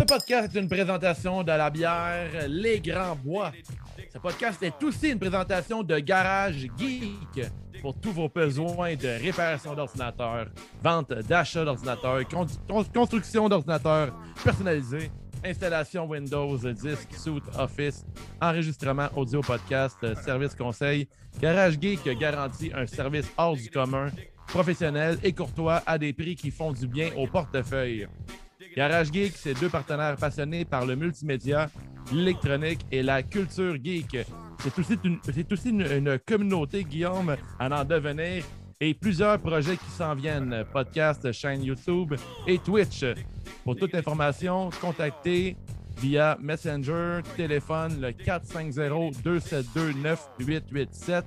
Ce podcast est une présentation de la bière Les Grands Bois. Ce podcast est aussi une présentation de Garage Geek pour tous vos besoins de réparation d'ordinateurs, vente d'achat d'ordinateurs, construction d'ordinateurs personnalisés, installation Windows, disque, suite, Office, enregistrement audio podcast, service conseil. Garage Geek garantit un service hors du commun, professionnel et courtois à des prix qui font du bien au portefeuille. Garage Geek, c'est deux partenaires passionnés par le multimédia, l'électronique et la culture geek. C'est aussi une communauté, Guillaume, à en devenir, et plusieurs projets qui s'en viennent, podcast, chaîne YouTube et Twitch. Pour toute information, contactez via Messenger, téléphone le 450-272-9887,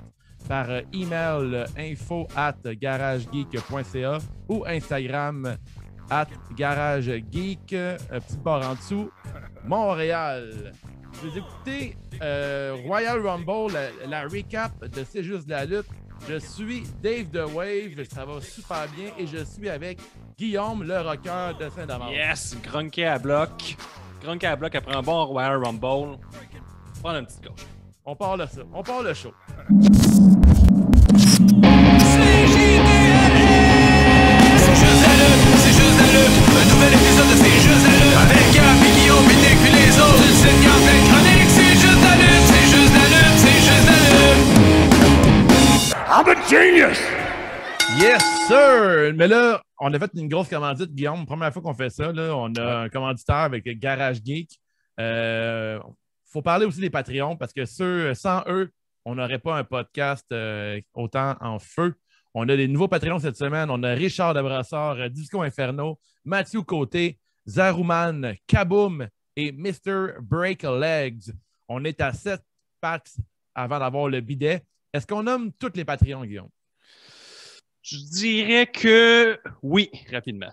par email info@garagegeek.ca ou Instagram @garagegeek, petite barre en dessous, Montréal. Vous écoutez Royal Rumble, la recap de C'est juste de la lutte. Je suis Dave The Wave, ça va super bien et je suis avec Guillaume, le rocker de Saint-Domingue. Yes, grunqué à bloc. Grunqué à bloc après un bon Royal Rumble. Prends une petite gauche. On part le show. C'est juste la lutte, un nouvel épisode de C'est juste la lutte. Avec Gab et Guillaume et Nick puis les autres. Une sitcom pleine de chroniques. C'est juste la lutte, c'est juste la lutte, c'est juste la lutte. I'm a genius! Yes, sir! Mais là, on a fait une grosse commandite, Guillaume. Première fois qu'on fait ça, là, on a un commanditaire avec Garage Geek. Faut parler aussi des Patreons parce que sans eux, on n'aurait pas un podcast autant en feu. On a des nouveaux Patreons cette semaine. On a Richard Debrassard, Disco Inferno, Mathieu Côté, Zarouman, Kaboom et Mr. Break Legs. On est à 7 packs avant d'avoir le bidet. Est-ce qu'on nomme tous les Patreons, Guillaume? Je dirais que oui, rapidement.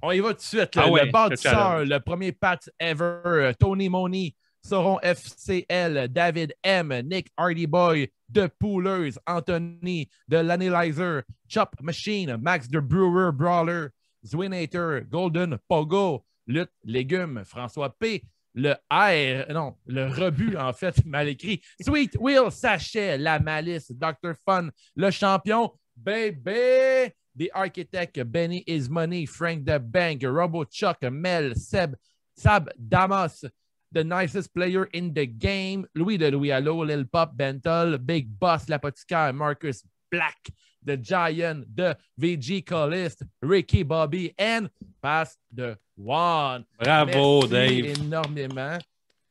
On y va tout de suite. Ouais, le bâtisseur, le premier Pat ever, Tony Money, Sauron FCL, David M, Nick Hardyboy, The Poolers, Anthony, The L'Analyzer, Chop Machine, Max The Brewer Brawler, Zwinator, Golden Pogo, Lutte Légumes, François P, le rebut en fait, mal écrit, Sweet Will Sachet, La Malice, Dr. Fun, Le Champion, Baby, The Architect, Benny Is Money, Frank the Bank, Robo Chuck, Mel, Seb, Sab Damas, The Nicest Player in the Game, Louis de Louis Allo, Lil Pop, Bentol, Big Boss, L'Apothicaire, Marcus Black, The Giant, The VG Callist, Ricky Bobby, and Pass the One. Bravo, Merci Dave. Énormément.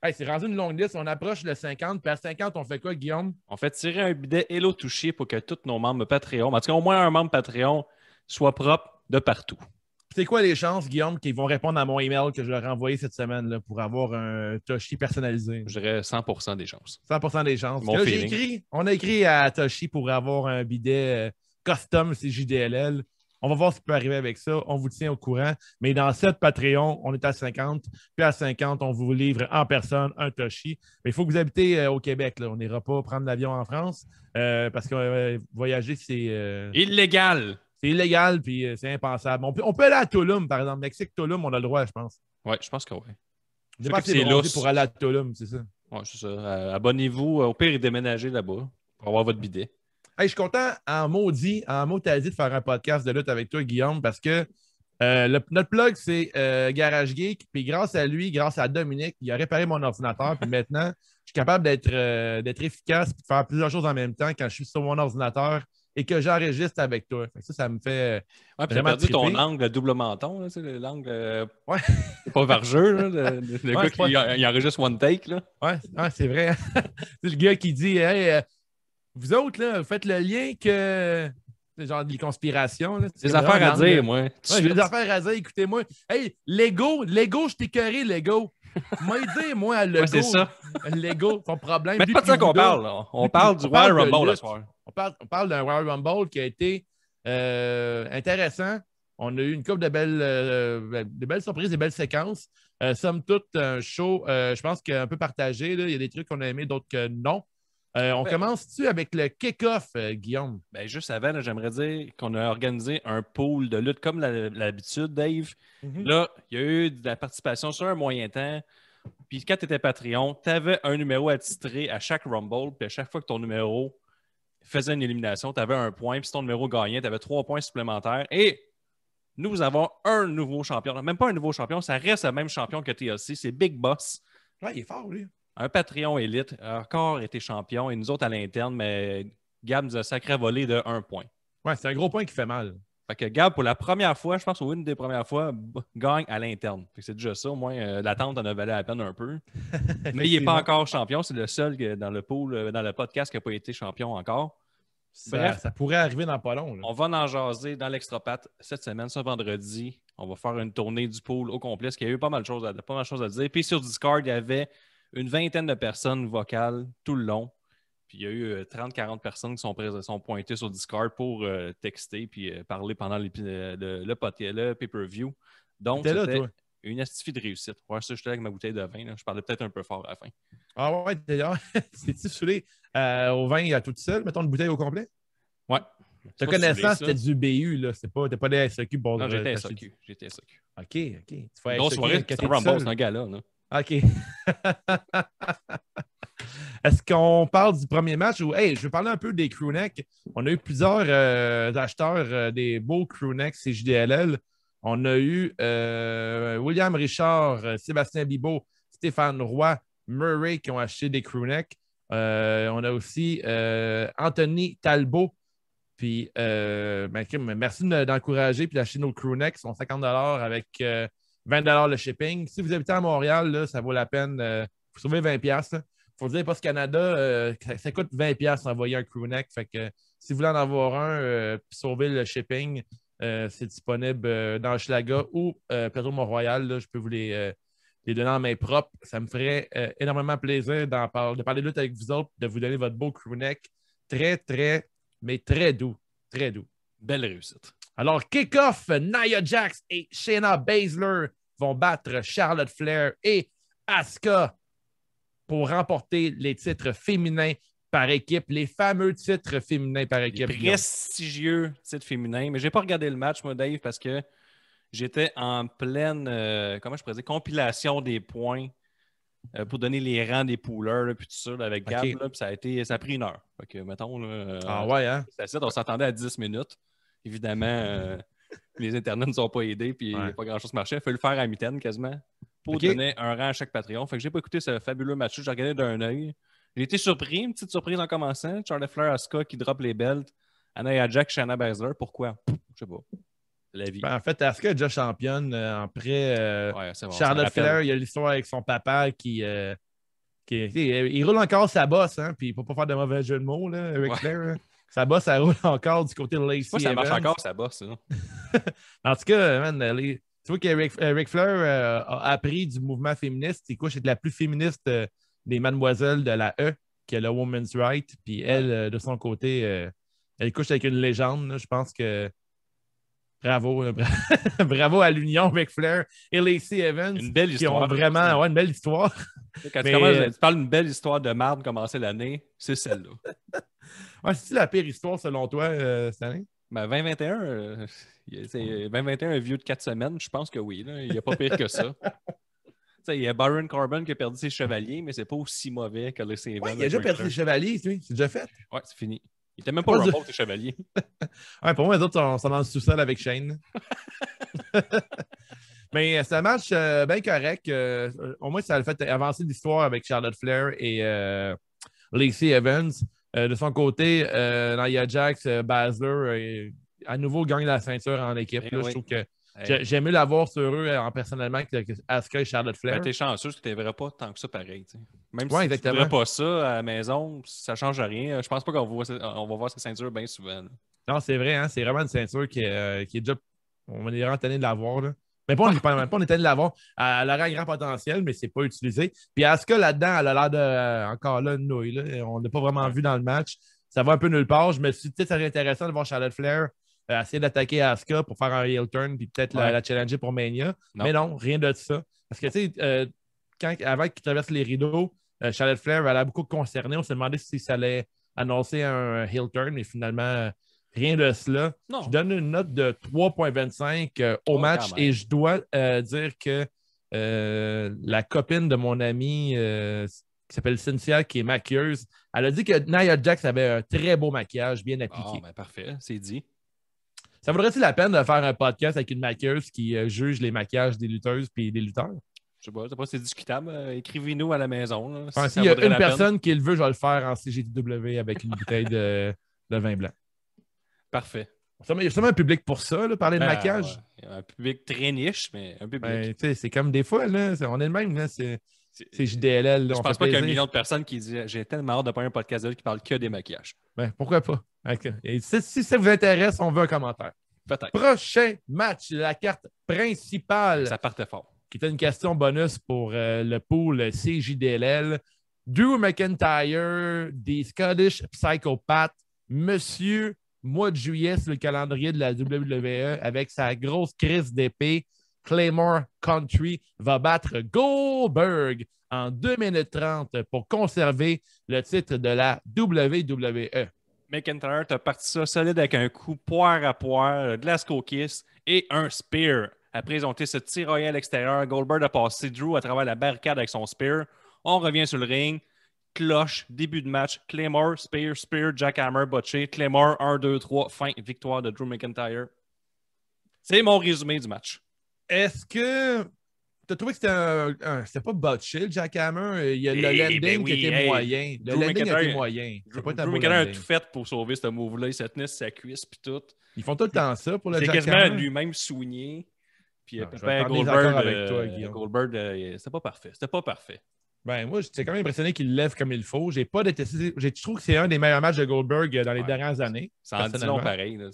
Hey, c'est rendu une longue liste. On approche le 50. Puis à 50, on fait quoi, Guillaume? On fait tirer un bidet Hello Touché pour que tous nos membres Patreon, en tout cas au moins un membre Patreon, soit propre de partout. C'est quoi les chances, Guillaume, qu'ils vont répondre à mon email que je leur ai envoyé cette semaine là, pour avoir un Toshi personnalisé? Je dirais 100% des chances. 100% des chances. Mon Là, feeling. on a écrit à Toshi pour avoir un bidet custom CJDLL. On va voir ce qui peut arriver avec ça. On vous tient au courant. Mais dans cette Patreon, on est à 50. Puis à 50, on vous livre en personne un Toshi. Mais il faut que vous habitez au Québec. Là. On n'ira pas prendre l'avion en France parce que voyager, c'est... Illégal! C'est illégal, puis c'est impensable. On peut aller à Tulum, par exemple. Mexique-Tulum, on a le droit, je pense. Ouais, je pense que oui. Je pense que c'est lousse pour aller à Tulum, c'est ça. Ouais, c'est ça. Abonnez-vous. Au pire, déménagez là-bas pour avoir votre bidet. Hey, je suis content en maudit de faire un podcast de lutte avec toi, Guillaume, parce que notre plug, c'est Garage Geek. Puis grâce à lui, grâce à Dominique, il a réparé mon ordinateur. Puis maintenant, je suis capable d'être efficace et de faire plusieurs choses en même temps quand je suis sur mon ordinateur et que j'enregistre avec toi. Ça me fait Ouais, puis t'as vraiment perdu ton triper. angle double menton, là, l'angle Ouais. pas vargeux, là, le Ouais, gars qui enregistre one take. Là. Ouais, c'est vrai. C'est le gars qui dit hey, vous autres, là, vous faites le lien que. C'est genre des conspirations. Là. Des affaires à dire, moi. Ouais, j'ai des affaires à dire, écoutez-moi. Hey, Lego, je t'ai carré, Lego. Moi, dire, moi, à Lego. Ouais, c'est ça. Lego, ton problème. Mais c'est pas de ça qu'on parle. Là. On parle du Royal Rumble le soir. On parle d'un Royal Rumble qui a été intéressant. On a eu une couple de belles surprises, des belles séquences. Somme toute, un show, je pense qu'un peu partagé. Là. Il y a des trucs qu'on a aimés, d'autres que non. On commence-tu avec le kick-off, Guillaume? Ben, juste avant, là, j'aimerais dire qu'on a organisé un pool de lutte comme l'habitude, Dave. Là, il y a eu de la participation sur un moyen temps. Puis quand tu étais Patreon, tu avais un numéro à titrer à chaque Rumble. Puis à chaque fois que ton numéro faisait une élimination, tu avais un point. Puis si ton numéro gagnait, tu avais 3 points supplémentaires. Et nous avons un nouveau champion. Même pas un nouveau champion, ça reste le même champion que TLC. C'est Big Boss. Ouais, il est fort, lui. Un Patreon élite a encore été champion. Et nous autres à l'interne, mais Gab nous a sacré volé de 1 point. Ouais, c'est un gros point qui fait mal. Fait que Gab, pour la première fois, je pense, ou une des premières fois, gagne à l'interne. Fait que c'est déjà ça. Au moins, l'attente en a valu la peine un peu. Mais il n'est pas encore champion. C'est le seul dans le pool, dans le podcast qui n'a pas été champion encore. Bref, Ça pourrait arriver dans pas long. Là. on va en jaser dans l'Extra-Pat cette semaine, ce vendredi. On va faire une tournée du pool au complet, parce qu'il y a eu pas mal de choses à dire. Puis sur Discord, il y avait une vingtaine de personnes vocales tout le long. Puis il y a eu 30-40 personnes qui sont pointées sur Discord pour texter puis parler pendant le pay-per-view. Donc, c'était une astuce de réussite. Ouais, ça, j'étais avec ma bouteille de vin. Là. Je parlais peut-être un peu fort à la fin. Ah ouais, d'ailleurs, c'est-tu saoulé au vin à toute seule? Mettons une bouteille au complet? Ouais. Te connaissant, c'était du BU, là. T'es pas des SAQ pour... Non, j'étais SAQ. OK. Tu fais grosse soirée, c'est un Rumble, c'est un gala, là. OK. Est-ce qu'on parle du premier match ou hey, je vais parler un peu des crewnecks. On a eu plusieurs acheteurs des beaux crewnecks CJDLL. On a eu William Richard, Sébastien Bibeau, Stéphane Roy, Murray qui ont acheté des crewnecks. On a aussi Anthony Talbot. Puis merci d'encourager et d'acheter nos crewnecks. Ils sont 50$ avec 20$ le shipping. Si vous habitez à Montréal, là, ça vaut la peine. Vous sauvez 20$. Il faut dire, Post Canada, ça coûte 20$ d'envoyer un crewneck. Fait que si vous voulez en avoir un puis sauver le shipping, c'est disponible dans Hochelaga ou Plateau Mont-Royal. Là, je peux vous les donner en main propre. Ça me ferait énormément plaisir de parler de lutte avec vous autres, de vous donner votre beau crewneck. Très, très, mais très doux. Très doux. Belle réussite. Alors, kick-off, Nia Jax et Shayna Baszler vont battre Charlotte Flair et Asuka pour remporter les titres féminins par équipe, les fameux titres féminins par équipe. Les prestigieux titres féminins. Mais je n'ai pas regardé le match, moi, Dave, parce que j'étais en pleine comment je pourrais dire, compilation des points pour donner les rangs des poolers, là, puis tout ça, là, avec Gab. Okay. Là, puis ça a pris 1 heure. Fait que, mettons, là, ah ouais, hein? On s'attendait à 10 minutes. Évidemment, les internets ne nous ont pas aidés, puis pas grand-chose marchait. Il a fallu le faire à mi-temps quasiment pour donner un rang à chaque Patreon. Fait que j'ai pas écouté ce fabuleux match. J'ai regardé d'un œil. J'ai été surpris, une petite surprise en commençant. Charlotte Flair, Asuka qui drop les belts. Nia Jax, Shayna Baszler. Pourquoi? Je sais pas. La vie. En fait, Asuka est déjà championne. Après, bon, Charlotte Flair, il y a l'histoire avec son papa qui il roule encore sa bosse, hein, puis pour pas faire de mauvais jeu de mots, là, avec Flair. Hein. Sa bosse, elle roule encore du côté de Lacey Moi, ça Evans. marche encore, sa bosse. En tout cas, man, tu vois que Ric Flair a appris du mouvement féministe. Il couche avec la plus féministe des mademoiselles de la E, qui est la Women's Right. Puis elle, de son côté, elle couche avec une légende. Là. Je pense que bravo. Bravo à l'union Ric Flair et Lacey Evans. Une belle histoire. Qui ont vraiment une belle histoire. Quand tu parles d'une belle histoire de marde commencer l'année, c'est celle-là. C'est-tu la pire histoire selon toi cette année? Ben, 2021, 2021 vieux de 4 semaines, je pense que oui. Là. Il n'y a pas pire que ça. Il y a Baron Corbin qui a perdu ses chevaliers, mais c'est pas aussi mauvais que Lacey Evans. Il a déjà perdu ses chevaliers, c'est déjà fait. Ouais, c'est fini. Il était même pas Rumble, tes chevaliers. Pour moi, les autres sont dans le sous-sol avec Shane. Mais c'est un match bien correct. Au moins, ça a fait avancer l'histoire avec Charlotte Flair et Lacey Evans. De son côté, Nia Jax, Baszler, à nouveau gagne la ceinture en équipe. Là, je trouve que j'aime mieux l'avoir sur eux personnellement que Asuka et Charlotte Flair. T'es chanceux que tu ne verrais pas tant que ça pareil. T'sais. Même si exactement. tu ne verrais pas ça à la maison, ça ne change rien. Je pense pas qu'on va voir cette ceinture bien souvent. Là. Non, c'est vrai. Hein? C'est vraiment une ceinture qui est déjà... On est vraiment tanné de l'avoir. Là. Mais pas on est tanné de l'avoir. Elle aurait un grand potentiel, mais c'est pas utilisé. Puis Asuka, là-dedans, elle a l'air de encore là une nouille. Là. On l'a pas vraiment vu dans le match. Ça va un peu nulle part. Je me suis dit, ça serait intéressant de voir Charlotte Flair essayer d'attaquer Asuka pour faire un heel turn puis peut-être la challenger pour Mania. Non. Mais non, rien de ça. Parce que, tu sais, avant qu'il traverse les rideaux, Charlotte Flair elle a beaucoup concerné. On s'est demandé si ça allait annoncer un heel turn, mais finalement, rien de cela. Non. Je donne une note de 3,25 au match et je dois dire que la copine de mon ami qui s'appelle Cynthia, qui est maquilleuse, elle a dit que Nia Jax avait un très beau maquillage bien appliqué. Ben parfait, c'est dit. Ça vaudrait-il la peine de faire un podcast avec une maquilleuse qui juge les maquillages des lutteuses et des lutteurs? Je sais pas si c'est discutable. Écrivez-nous à la maison. Là, enfin, s'il y a une personne qui le veut, je vais le faire en CGW avec une bouteille de vin blanc. Parfait. Il y a sûrement un public pour ça, là, parler de maquillage. Ouais. Il y a un public très niche, mais un public. C'est comme des fois, là, on est le même. Là, c'est JDLL. Là, je pense pas qu'il y a un million de personnes qui disent j'ai tellement hâte de faire un podcast qui parle que des maquillages. Pourquoi pas? Et si ça vous intéresse, on veut un commentaire. Peut-être. Prochain match, la carte principale. Ça partait fort. Qui était une question bonus pour le pool CJDLL. Drew McIntyre, des Scottish Psychopaths, Monsieur mois de juillet sur le calendrier de la WWE avec sa grosse crise d'épée. Claymore Country va battre Goldberg en 2 minutes 30 pour conserver le titre de la WWE. McIntyre, t'as parti ça solide avec un coup poire à poire, Glasgow Kiss et un spear. Après, ils ont été se tirailler à l'extérieur. Goldberg a passé Drew à travers la barricade avec son spear. On revient sur le ring. Cloche, début de match. Claymore, spear, jackhammer, botché. Claymore, 1, 2, 3, fin, victoire de Drew McIntyre. C'est mon résumé du match. Est-ce que tu as trouvé que c'était pas botché, le jackhammer? Il y a le landing qui était moyen. Le landing était moyen. Drew McIntyre a tout fait pour sauver ce move-là. Il se tenait sur sa cuisse puis tout. Ils font tout le temps ça pour le jackhammer. C'est quasiment lui-même soigné. Puis Goldberg, c'était pas parfait. C'était pas parfait. Moi, j'étais quand même impressionné qu'il le lève comme il faut. J'ai pas détesté. Je trouve que c'est un des meilleurs matchs de Goldberg dans les dernières années. Ça en dit long pareil. Là,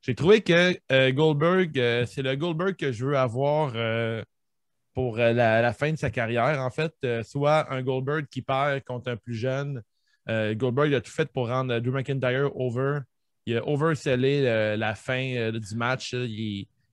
j'ai trouvé que Goldberg, c'est le Goldberg que je veux avoir pour la fin de sa carrière. En fait, soit un Goldberg qui perd contre un plus jeune. Goldberg a tout fait pour rendre Drew McIntyre over. Il a oversellé la fin du match.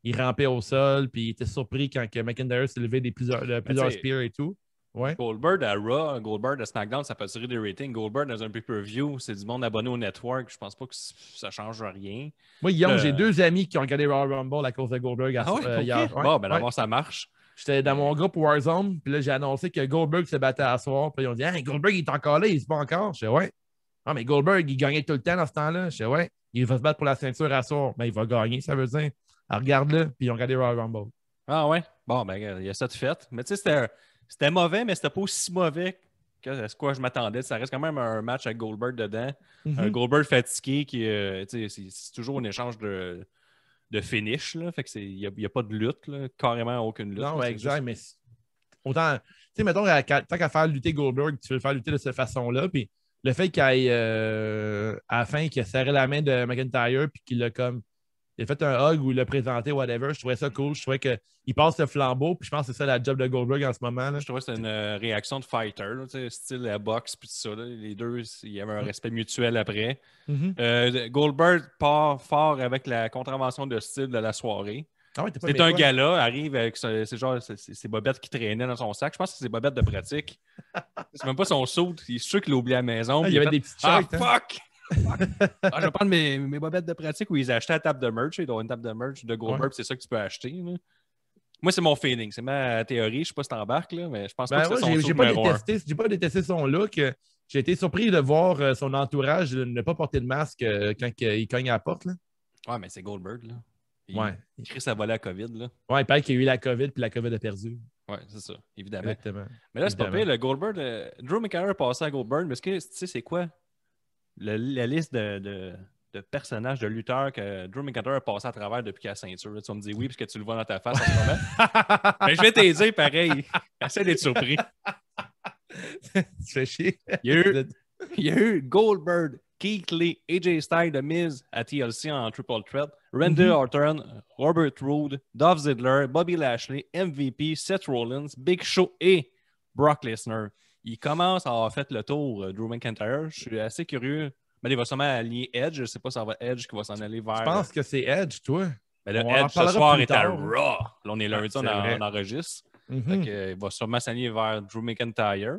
Il rampait au sol, puis il était surpris quand McIntyre s'est levé plusieurs spears et tout. Ouais. Goldberg à Raw, Goldberg à SmackDown, ça peut tirer des ratings. Goldberg dans un pay-per-view, c'est du monde abonné au network. Je pense pas que ça change rien. Moi, Guillaume, j'ai 2 amis qui ont regardé Royal Rumble à cause de Goldberg hier. Bon, d'abord, ça marche. J'étais dans mon groupe Warzone, puis là, j'ai annoncé que Goldberg se battait à soir. Puis ils ont dit hey, Goldberg, il est encore là, il se bat encore. Je dis ouais. Ah, mais Goldberg, il gagnait tout le temps dans ce temps-là. Je dis ouais, il va se battre pour la ceinture à soir. Mais il va gagner, ça veut dire. Alors, regarde-le, puis ils ont regardé Royal Rumble. Ah ouais? Bon, il y a ça de fait. Mais tu sais, c'était mauvais, mais c'était pas aussi mauvais que ce que je m'attendais. Ça reste quand même un match avec Goldberg dedans. Un Goldberg fatigué qui c'est toujours un échange de finish. Là. Fait que il n'y a pas de lutte, là. Carrément aucune lutte. Non, exact, mais autant. Tu sais, mettons, tant qu'à faire lutter Goldberg, tu veux le faire lutter de cette façon-là. Puis le fait qu'il aille à la fin, qu'il a serré la main de McIntyre, puis qu'il a comme. Il a fait un hug ou il l'a présenté, whatever. Je trouvais ça cool. Je trouvais qu'il passe le flambeau. Puis je pense que c'est ça la job de Goldberg en ce moment. Là. Je trouvais que c'était une réaction de fighter, là, style la boxe puis tout ça. Là. Les deux, il y avait un respect mutuel après. Goldberg part fort avec la contravention de style de la soirée. C'est un gars-là, arrive avec ses bobettes qui traînaient dans son sac. Je pense que c'est ses bobettes de pratique. C'est même pas son saut. Il est sûr qu'il l'a oublié à la maison. Il y avait des petites shirts. Fuck! Je vais prendre mes bobettes de pratique où ils achetaient la table de merch. Ils ont une table de merch de Goldberg, c'est ça que tu peux acheter. Là. Moi, c'est mon feeling. C'est ma théorie. Je ne sais pas si t'embarques, là, mais je pense pas que c'est son saut j'ai pas détesté son look. J'ai été surpris de voir son entourage ne pas porter de masque quand il cogne à la porte. Là. Ouais, mais c'est Goldberg. Là. Il crie sa volée à COVID. Là. Ouais, il paraît qu'il y a eu la COVID puis la COVID a perdu. Ouais, c'est ça, évidemment. Exactement. Mais là, c'est pas pire. Le Goldberg, Drew McIntyre est passé à Goldberg, mais est-ce que tu sais, c'est quoi? La liste de personnages, de lutteurs que Drew McIntyre a passé à travers depuis la ceinture. Là, tu vas me dire oui, parce que tu le vois dans ta face en ce moment. Mais je vais t'aider pareil. Essaie d'être surpris. Tu fais chier. Il y a eu Goldberg, Keith Lee, AJ Styles, The Miz à TLC en Triple Threat, Randy Orton, Robert Roode, Dolph Ziggler, Bobby Lashley, MVP, Seth Rollins, Big Show et Brock Lesnar. Il commence à avoir fait le tour, Drew McIntyre. Je suis assez curieux. Mais il va sûrement allier Edge. Je ne sais pas si ça va Edge qui va s'en aller vers. Je pense que c'est Edge, toi. Mais le Edge ce soir est à Raw. Là, on est lundi, on enregistre. Il va sûrement s'aligner vers Drew McIntyre.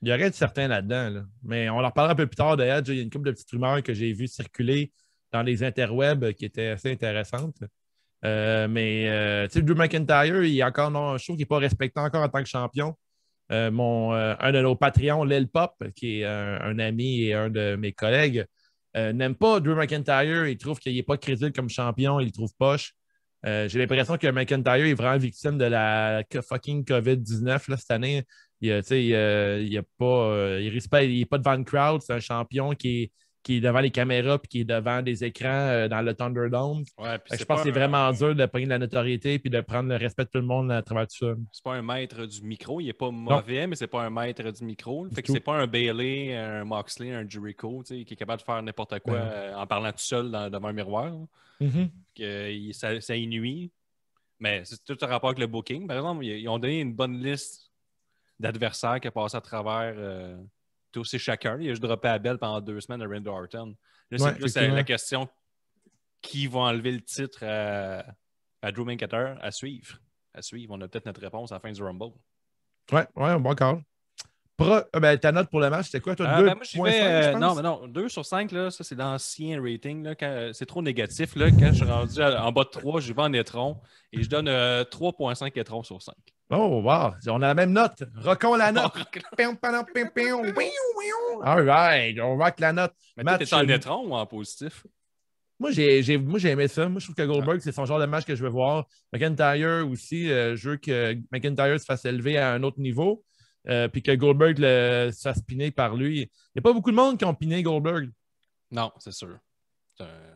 Il y aurait de certains là-dedans. Là. Mais on en reparlera un peu plus tard. D'ailleurs, il y a une couple de petites rumeurs que j'ai vues circuler dans les interwebs qui étaient assez intéressantes. Tu sais, Drew McIntyre, il est encore, non, je trouve qu'il n'est pas respecté encore en tant que champion. Un de nos Patreons, Lil Pop, qui est un ami et un de mes collègues, n'aime pas Drew McIntyre. Il trouve qu'il n'est pas crédible comme champion. Il le trouve poche. J'ai l'impression que McIntyre est vraiment victime de la fucking COVID-19 là, cette année. Il n'est pas devant le crowd. C'est un champion qui est devant les caméras et qui est devant des écrans dans le Thunderdome. Ouais, Je pense que c'est vraiment dur de prendre de la notoriété et de prendre le respect de tout le monde à travers tout ça. C'est pas un maître du micro. Il n'est pas mauvais, mais c'est pas un maître du micro. Fait que c'est pas un Bailey, un Moxley, un Jericho qui est capable de faire n'importe quoi en parlant tout seul devant un miroir. Ça y nuit. Mais c'est tout en rapport avec le booking. Par exemple, ils ont donné une bonne liste d'adversaires qui a passé à travers tous et chacun. Il a juste droppé à Bell pendant 2 semaines à Randy Orton. Là, c'est plus la question qui va enlever le titre à Drew McIntyre à suivre. On a peut-être notre réponse à la fin du Rumble. Ouais, bon call. Ta note pour le match, c'était quoi, toi? 2 moi, j'y vais, non, 2 sur 5, là, ça, c'est l'ancien rating. Là, c'est trop négatif. Là, quand je suis rendu en bas de 3, je vais en étron et je donne 3,5 étrons sur 5. Oh, wow! On a la même note. Rockons la note. All right, on rock la note. Mais toi, t'es en étron ou en positif? Moi, j'ai aimé ça. Moi, je trouve que Goldberg, c'est son genre de match que je veux voir. McIntyre aussi, je veux que McIntyre se fasse élever à un autre niveau. Puis que Goldberg se fasse piner par lui. Il n'y a pas beaucoup de monde qui ont piné Goldberg. Non, c'est sûr.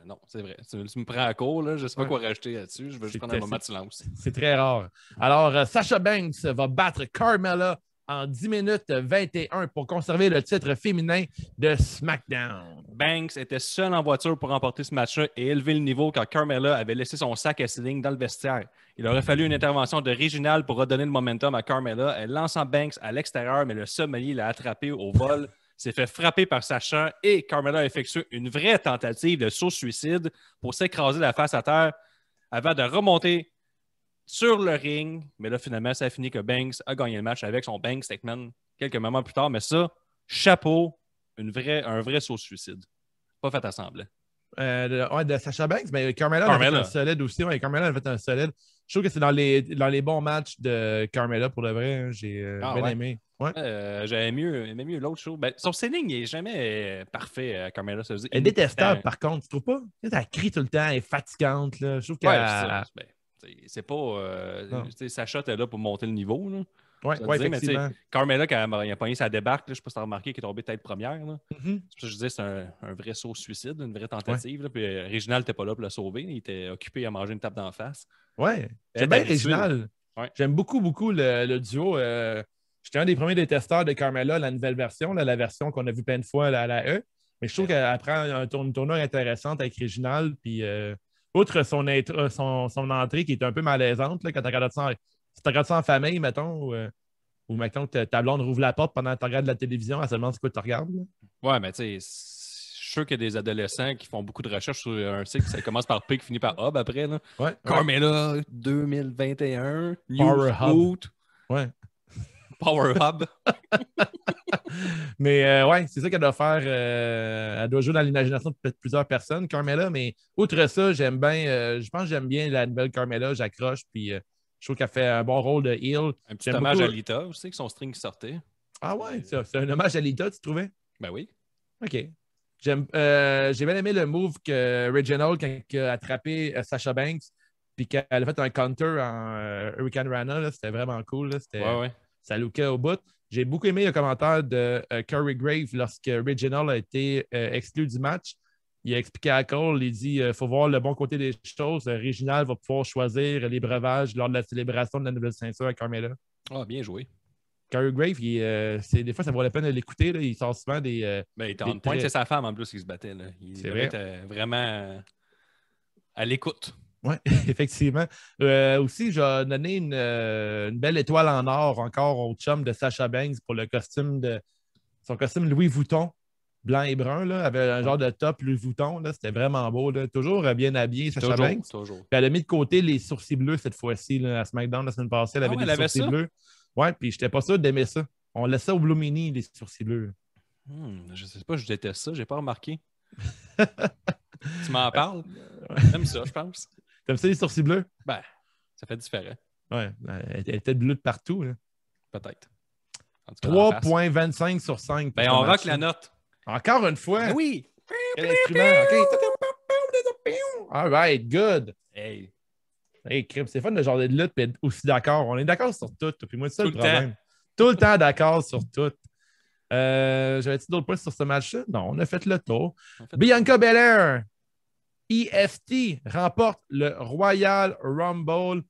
Non, c'est vrai. Tu me prends à court, là. Je ne sais pas quoi rajouter là-dessus. Je veux juste prendre un moment de silence. C'est très rare. Alors, Sasha Banks va battre Carmella en 10 minutes 21 pour conserver le titre féminin de SmackDown. Banks était seule en voiture pour remporter ce match-là et élever le niveau quand Carmella avait laissé son sac à ceiling dans le vestiaire. Il aurait fallu une intervention de Réginald pour redonner le momentum à Carmella. Elle lançant Banks à l'extérieur, mais le sommelier l'a attrapé au vol, s'est fait frapper par Sasha et Carmella a effectué une vraie tentative de saut-suicide pour s'écraser la face à terre avant de remonter sur le ring. Mais là, finalement, ça a fini que Banks a gagné le match avec son Banks Statement quelques moments plus tard. Mais ça, chapeau, un vrai saut-suicide. Pas fait à semblant. De Sasha Banks, mais Carmella a fait un solide aussi. Ouais, Carmella a fait un solide. Je trouve que c'est dans les bons matchs de Carmella pour de vrai. Hein. J'ai bien aimé. Ouais. J'aimais mieux l'autre show. Ben, son selling n'est jamais parfait, Carmella. Elle est détestable, par contre, tu trouves pas? Elle crie tout le temps, elle est fatigante. Là. Je trouve qu'elle... c'est pas... Sacha était là pour monter le niveau. Là. Ouais, effectivement. Mais Carmella, quand il a pogné sa débarque, là, je ne sais pas si tu as remarqué qu'elle est tombée tête première. Là. C'est pour ça que je disais c'est un vrai saut suicide, une vraie tentative. Là, puis Réginald n'était pas là pour le sauver. Il était occupé à manger une tape d'en face. Ouais, j'aime bien Réginald. Ouais. J'aime beaucoup le duo. J'étais un des premiers détesteurs de Carmella, la nouvelle version, la version qu'on a vue plein de fois à la E. Mais je trouve qu'elle prend une tournure intéressante avec Réginald. Puis, outre son entrée qui est un peu malaisante, là, quand tu regardes ça en famille, mettons, ou mettons que ta blonde rouvre la porte pendant que tu regardes la télévision, elle se demande ce que tu regardes. Là. Ouais, mais tu sais, je suis sûr qu'il y a des adolescents qui font beaucoup de recherches sur un site qui commence par P qui finit par Hub après. Là. Ouais, Carmella 2021, Power Hub. Ouais. Power Hub. Mais ouais, c'est ça qu'elle doit faire. Elle doit jouer dans l'imagination de plusieurs personnes, Carmella. Mais outre ça, j'aime bien. Je pense que j'aime bien la nouvelle Carmella. J'accroche. Puis je trouve qu'elle fait un bon rôle de heel. Un petit hommage à Lita aussi, avec son string qui sortait. Ah ouais, c'est un hommage à Lita, tu trouvais? Ben oui. OK. J'ai bien aimé le move que Reginald quand il a attrapé Sasha Banks puis qu'elle a fait un counter en Hurricane Rana. C'était vraiment cool. Là. Ouais. Ça lookait au bout. J'ai beaucoup aimé le commentaire de Corey Graves lorsque Reginald a été exclu du match. Il a expliqué à Cole, il dit il faut voir le bon côté des choses. Reginald va pouvoir choisir les breuvages lors de la célébration de la nouvelle ceinture à Carmella. Ah, bien joué. Corey Graves, des fois, ça vaut la peine de l'écouter. Il sort souvent des. Il était en point, c'est sa femme en plus qui se battait. Là. Il était vraiment à l'écoute. Oui, effectivement. Aussi, j'ai donné une belle étoile en or encore au chum de Sasha Banks pour son costume Louis Vuitton, blanc et brun. Là, avait un genre de top Louis Vuitton. C'était vraiment beau. Là. Toujours bien habillé, Sasha Banks. Toujours. Puis elle a mis de côté les sourcils bleus cette fois-ci. Là, à SmackDown la semaine passée, elle avait des sourcils bleus. Ouais, puis j'étais pas sûr d'aimer ça. On laisse ça au Blue Mini, les sourcils bleus. Je sais pas, je déteste ça, j'ai pas remarqué. Tu m'en parles? J'aime ça, je pense. T'aimes ça, les sourcils bleus? Ben, ça fait différent. Ouais, elle était bleue de partout. Là. Peut-être. 3,25 sur 5. Ben, on rock la note. Encore une fois? Ben oui! Quel instrument? OK. All right, good. Hey. Hey, crime, c'est fun de genre de lutte et être aussi d'accord. On est d'accord sur tout. Puis moi, c'est ça Tout le le problème. Tout le temps d'accord sur tout. J'avais-tu d'autres points sur ce match-là? Non, on a fait le tour. Bianca Belair, EFT, remporte le Royal Rumble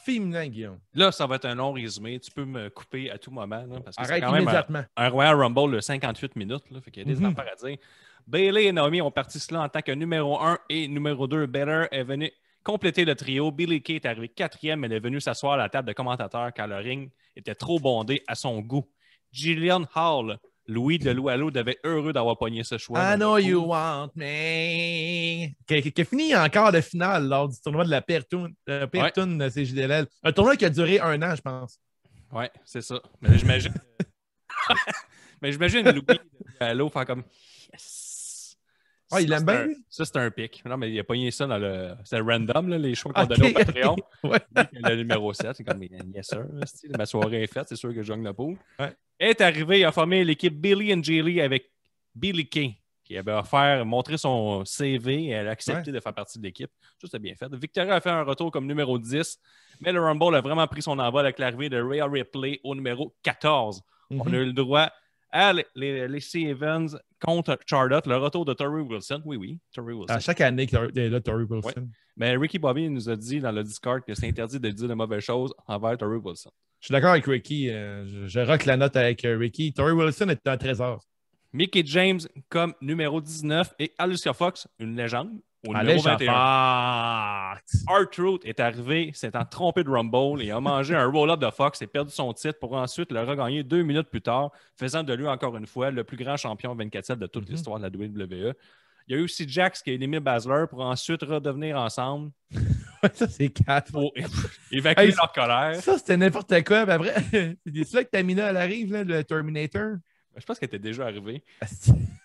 féminin, Guillaume. Là, ça va être un long résumé. Tu peux me couper à tout moment. Là, parce que Arrête c'est quand immédiatement. même un Royal Rumble de 58 minutes. Là, fait qu'il y a des affaires à dire. Bayley et Naomi ont parti cela en tant que numéro 1 et numéro 2. Belair est venu compléter le trio. Billie Kay est arrivée 4e. Elle est venue s'asseoir à la table de commentateurs car le ring était trop bondé à son goût. Jillian Hall, Louis de Loualo, devait être heureux d'avoir pogné ce choix. I know you want me. Qui a fini en quart de finale lors du tournoi de la Pertoon CJDLL. Un tournoi qui a duré 1 an, je pense. Ouais, c'est ça. Mais j'imagine. Mais j'imagine Louis de Loualo faire comme. Yes! Ah, il l'aime bien, lui? Ça, c'est un pic. Non, mais il a pogné ça dans le. C'est random, là, les choix qu'on donnait au Patreon. Ouais. Le numéro 7, c'est comme, yes sir, ma soirée est faite, c'est sûr que je gagne le pool. Ouais. Elle est arrivé, il a formé l'équipe Billie and Jilly avec Billie Kay, qui avait montré son CV et elle a accepté de faire partie de l'équipe. Ça, c'était bien fait. Victoria a fait un retour comme numéro 10, mais le Rumble a vraiment pris son envol avec l'arrivée de Rhea Ripley au numéro 14. On a eu le droit à les Evans contre Charlotte, le retour de Torrie Wilson. Oui, Torrie Wilson. À chaque année qu'il y a là, Torrie Wilson. Ouais. Mais Ricky Bobby nous a dit dans le Discord que c'est interdit de dire de mauvaises choses envers Torrie Wilson. Je suis d'accord avec Ricky. Je rock la note avec Ricky. Torrie Wilson est un trésor. Mickey James comme numéro 19 et Alicia Fox, une légende, au numéro 21. R-Truth est arrivé, s'étant trompé de Rumble et a mangé un roll-up de Fox et perdu son titre pour ensuite le regagner 2 minutes plus tard, faisant de lui encore une fois le plus grand champion 24/7 de toute l'histoire de la WWE. Il y a eu aussi Jax qui a éliminé Baszler pour ensuite redevenir ensemble. Ça, c'est 4. Pour évacuer leur colère. Ça, c'était n'importe quoi. Mais après, c'est là que Tamina, elle arrive, là, le Terminator. Je pense qu'elle était déjà arrivée.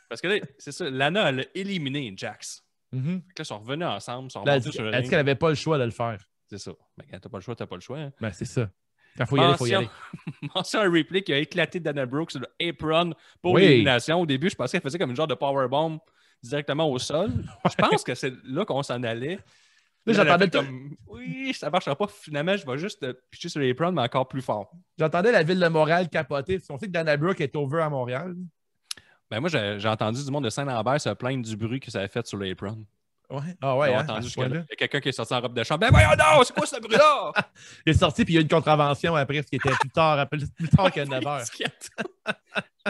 Parce que là, c'est ça, Lana, elle a éliminé Jax. Là, ils sont revenus ensemble, ils sont remontés sur le ring. Est-ce qu'elle n'avait pas le choix de le faire? C'est ça. Mais quand t'as pas le choix, t'as pas le choix. Hein. Ben, c'est ça. Quand il faut y aller, il faut y aller. Mention un replay qui a éclaté Dana Brooks sur le apron pour l'élimination. Au début, je pensais qu'elle faisait comme une genre de powerbomb directement au sol. Je pense que c'est là qu'on s'en allait. Là, j'entendais comme oui, ça marchera pas. Finalement, je vais juste pitcher sur l'apron, mais encore plus fort. J'entendais la ville de Montréal capoter. On sait que Dana Brooke est over à Montréal. Ben moi, j'ai entendu du monde de Saint-Lambert se plaindre du bruit que ça avait fait sur l'apron. Ouais. Ah ouais, hein, entendu il y a quelqu'un qui est sorti en robe de chambre. Ben voyons donc, c'est quoi ce bruit-là? Il est sorti puis il y a eu une contravention après, ce qui était plus tard que 9 heures.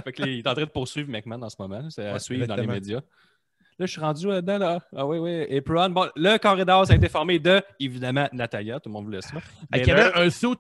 Fait que, il est en train de poursuivre McMahon en ce moment. C'est à suivre dans les médias. Là, je suis rendu là-dedans, là. Ah oui. Apron. Bon, le corridor, ça a été formé de, évidemment, Natalia. Tout le monde voulait ça. Il y avait un saut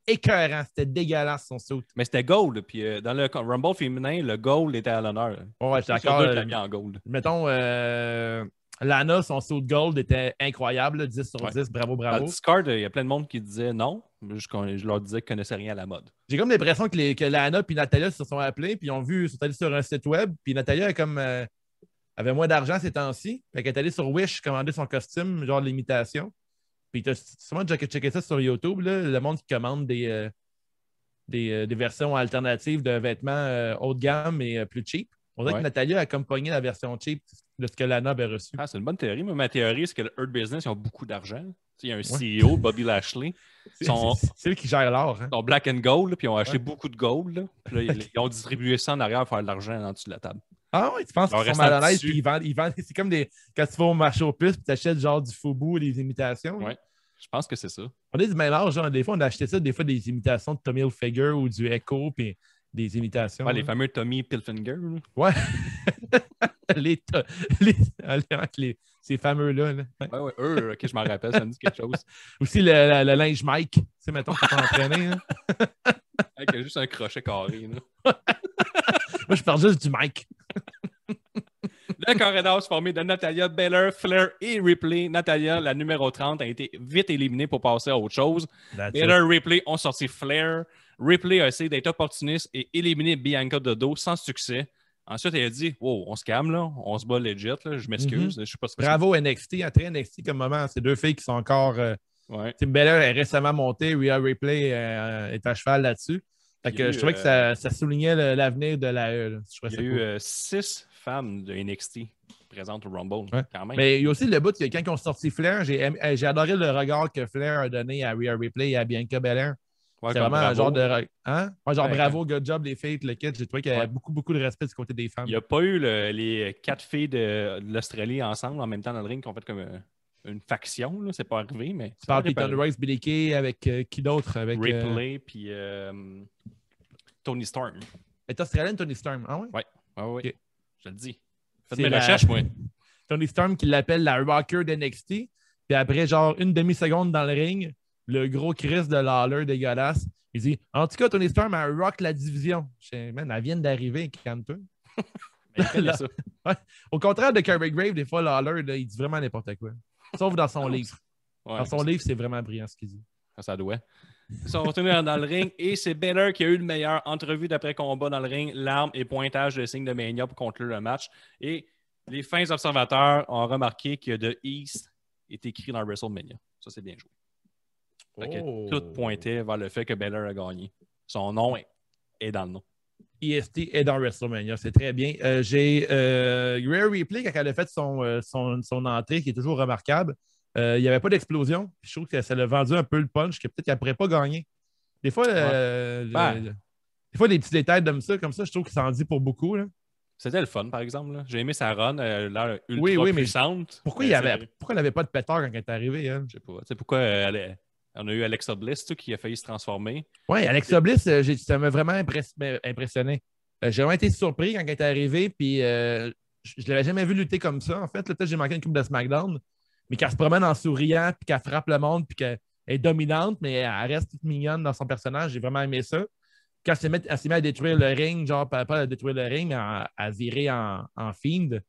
écœurant. C'était dégueulasse, son saut. Mais c'était gold. Puis dans le Rumble féminin, le gold était à l'honneur. Ouais, c'est d'accord. Mis en gold. Mettons, Lana, son saut de gold était incroyable. 10 sur 10. Bravo. Dans le Discord, il y a plein de monde qui disait non. Je leur disais qu'ils ne connaissaient rien à la mode. J'ai comme l'impression que Lana et Natalia se sont appelés. Puis ils ont vu, ils sont allés sur un site web. Puis Natalia est comme... avait moins d'argent ces temps-ci. Fait qu'elle est allée sur Wish commander son costume, genre de l'imitation. Puis tu as sûrement déjà checké ça sur YouTube, là, le monde qui commande des versions alternatives de vêtements haut de gamme et plus cheap. On dirait que Natalia a comme pogné la version cheap de ce que Lana avait reçu. Ah, c'est une bonne théorie. Mais ma théorie, c'est que le Hurt Business, ils ont beaucoup d'argent. Il y a un CEO, Bobby Lashley. C'est lui qui gère l'or. Hein? Ils sont black and gold, puis ils ont acheté beaucoup de gold. Là. Puis là, ils ont distribué ça en arrière pour faire de l'argent en dessous de la table. Ah oui, tu penses qu'ils sont malhonnêtes puis ils vendent. C'est comme quand tu vas au marché aux puces puis tu achètes genre du Fubu, des imitations. Oui, je pense que c'est ça. On est du même âge, genre, des fois on a acheté ça, des fois des imitations de Tommy Hilfiger ou du Echo puis des imitations. Ouais, les fameux Tommy Hilfiger. Ouais. ces fameux-là. Là. Ouais, eux, ok, je m'en rappelle, ça me dit quelque chose. Aussi le linge Mike, tu sais, mettons, pour t'entraîner. Hein. Avec juste un crochet carré. Là. Moi, je parle juste du Mike. Le corridor formé de Natalia, Belair, Flair et Ripley. Natalia, la numéro 30, a été vite éliminée pour passer à autre chose. Belair et Ripley ont sorti Flair. Ripley a essayé d'être opportuniste et éliminer Bianca de dos sans succès. Ensuite, elle a dit wow, on se calme, là. On se bat legit. Là. Je m'excuse. Je sais pas ce que Bravo NXT. Très NXT comme moment. Ces deux filles qui sont encore. Tim Belair est récemment montée. Rhea Ripley est à cheval là-dessus. Fait que je trouvais que ça soulignait l'avenir de l'AE. Il y a eu 6 femmes de NXT présentes au Rumble. Quand même. Mais il y a aussi le bout que quand ils ont sorti Flair, j'ai adoré le regard que Flair a donné à Rhea Ripley et à Bianca Belair. C'est vraiment un genre de. Hein? Bravo, good job, les filles, le kit. J'ai trouvé qu'il y avait beaucoup de respect du côté des femmes. Il n'y a pas eu les 4 filles de l'Australie ensemble en même temps dans le ring qui ont fait comme une faction. C'est pas arrivé, mais. Tu parles de Thunder Royce, Billie Kay avec qui d'autre? Avec Ripley puis Tony Storm. Elle est australienne, Tony Storm. Ah oui? Oui. Okay. Je le dis. Faites mes recherches, moi. Tony Storm qui l'appelle la rocker d'NXT. Puis après, genre, une demi-seconde dans le ring, le gros Chris de Lawler dégueulasse, il dit en tout cas, Tony Storm a rock la division. Je dis, man, elle vient d'arriver, calme-toi. Au contraire de Corey Graves, des fois, Lawler, là, il dit vraiment n'importe quoi. Sauf dans son livre. Dans son livre, c'est vraiment brillant ce qu'il dit. Ça doit. Ils sont retournés dans le ring et c'est Baylor qui a eu le meilleur entrevue d'après-combat dans le ring, l'arme et pointage de signe de Mania pour conclure le match. Et les fins observateurs ont remarqué que The East est écrit dans WrestleMania. Ça, c'est bien joué. Tout pointait vers le fait que Baylor a gagné. Son nom est dans le nom. EST est dans WrestleMania, c'est très bien. J'ai Rhea Ripley, quand elle a fait son entrée, qui est toujours remarquable, il n'y avait pas d'explosion. Je trouve que ça l'a vendu un peu le punch, que peut-être qu'elle ne pourrait pas gagner. Des fois, des fois, les petits détails comme ça, je trouve que ça en dit pour beaucoup. Là. C'était le fun, par exemple. Là. J'ai aimé sa run, l'air ultra puissante. Pourquoi elle n'avait pas de pétard quand elle est arrivée? Hein? Je sais pas. Tu sais pourquoi on a eu Alexa Bliss qui a failli se transformer. Oui, Alexa Bliss, ça m'a vraiment impressionné. J'ai vraiment été surpris quand elle est arrivée, puis je ne l'avais jamais vu lutter comme ça. En fait, là, j'ai manqué une coupe de SmackDown, mais qu'elle se promène en souriant, puis qu'elle frappe le monde, puis qu'elle est dominante, mais elle reste toute mignonne dans son personnage. J'ai vraiment aimé ça. Quand elle s'est mise à détruire le ring, genre, pas à détruire le ring, mais à virer en fiend,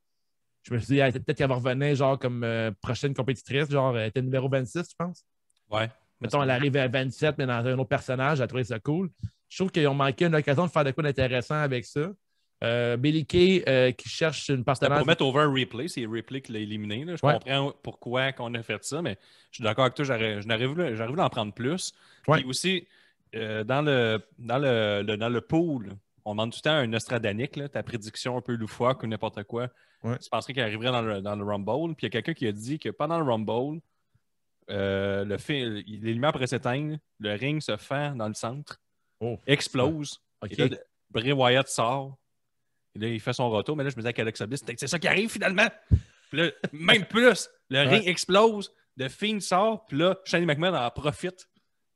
je me suis dit, peut-être qu'elle va revenir genre comme prochaine compétitrice, genre, elle était numéro 26, je pense. Ouais. Mettons, elle arrive à 27, mais dans un autre personnage, elle a trouvé ça cool. Je trouve qu'ils ont manqué une occasion de faire de quoi d'intéressant avec ça. Billie Kay qui cherche une partenaire. Pour mettre over Ripley, c'est Ripley qui l'a éliminé. Là. Je comprends pourquoi on a fait ça, mais je suis d'accord avec toi, j'aurais voulu en prendre plus. Puis aussi, dans le pool, on demande tout le temps un Nostradanic, là, ta prédiction un peu loufoque ou n'importe quoi. Tu penserais qu'il arriverait dans le Rumble. Puis il y a quelqu'un qui a dit que pendant le Rumble, les lumières pourraient s'éteindre, le ring se fend dans le centre, explose. Et là, Bray Wyatt sort. Et là, il fait son retour. Mais là, je me disais qu'Alexa Bliss, c'est ça qui arrive finalement. Puis là, même plus, le ring explose, The Fiend sort. Puis là, Shane McMahon en profite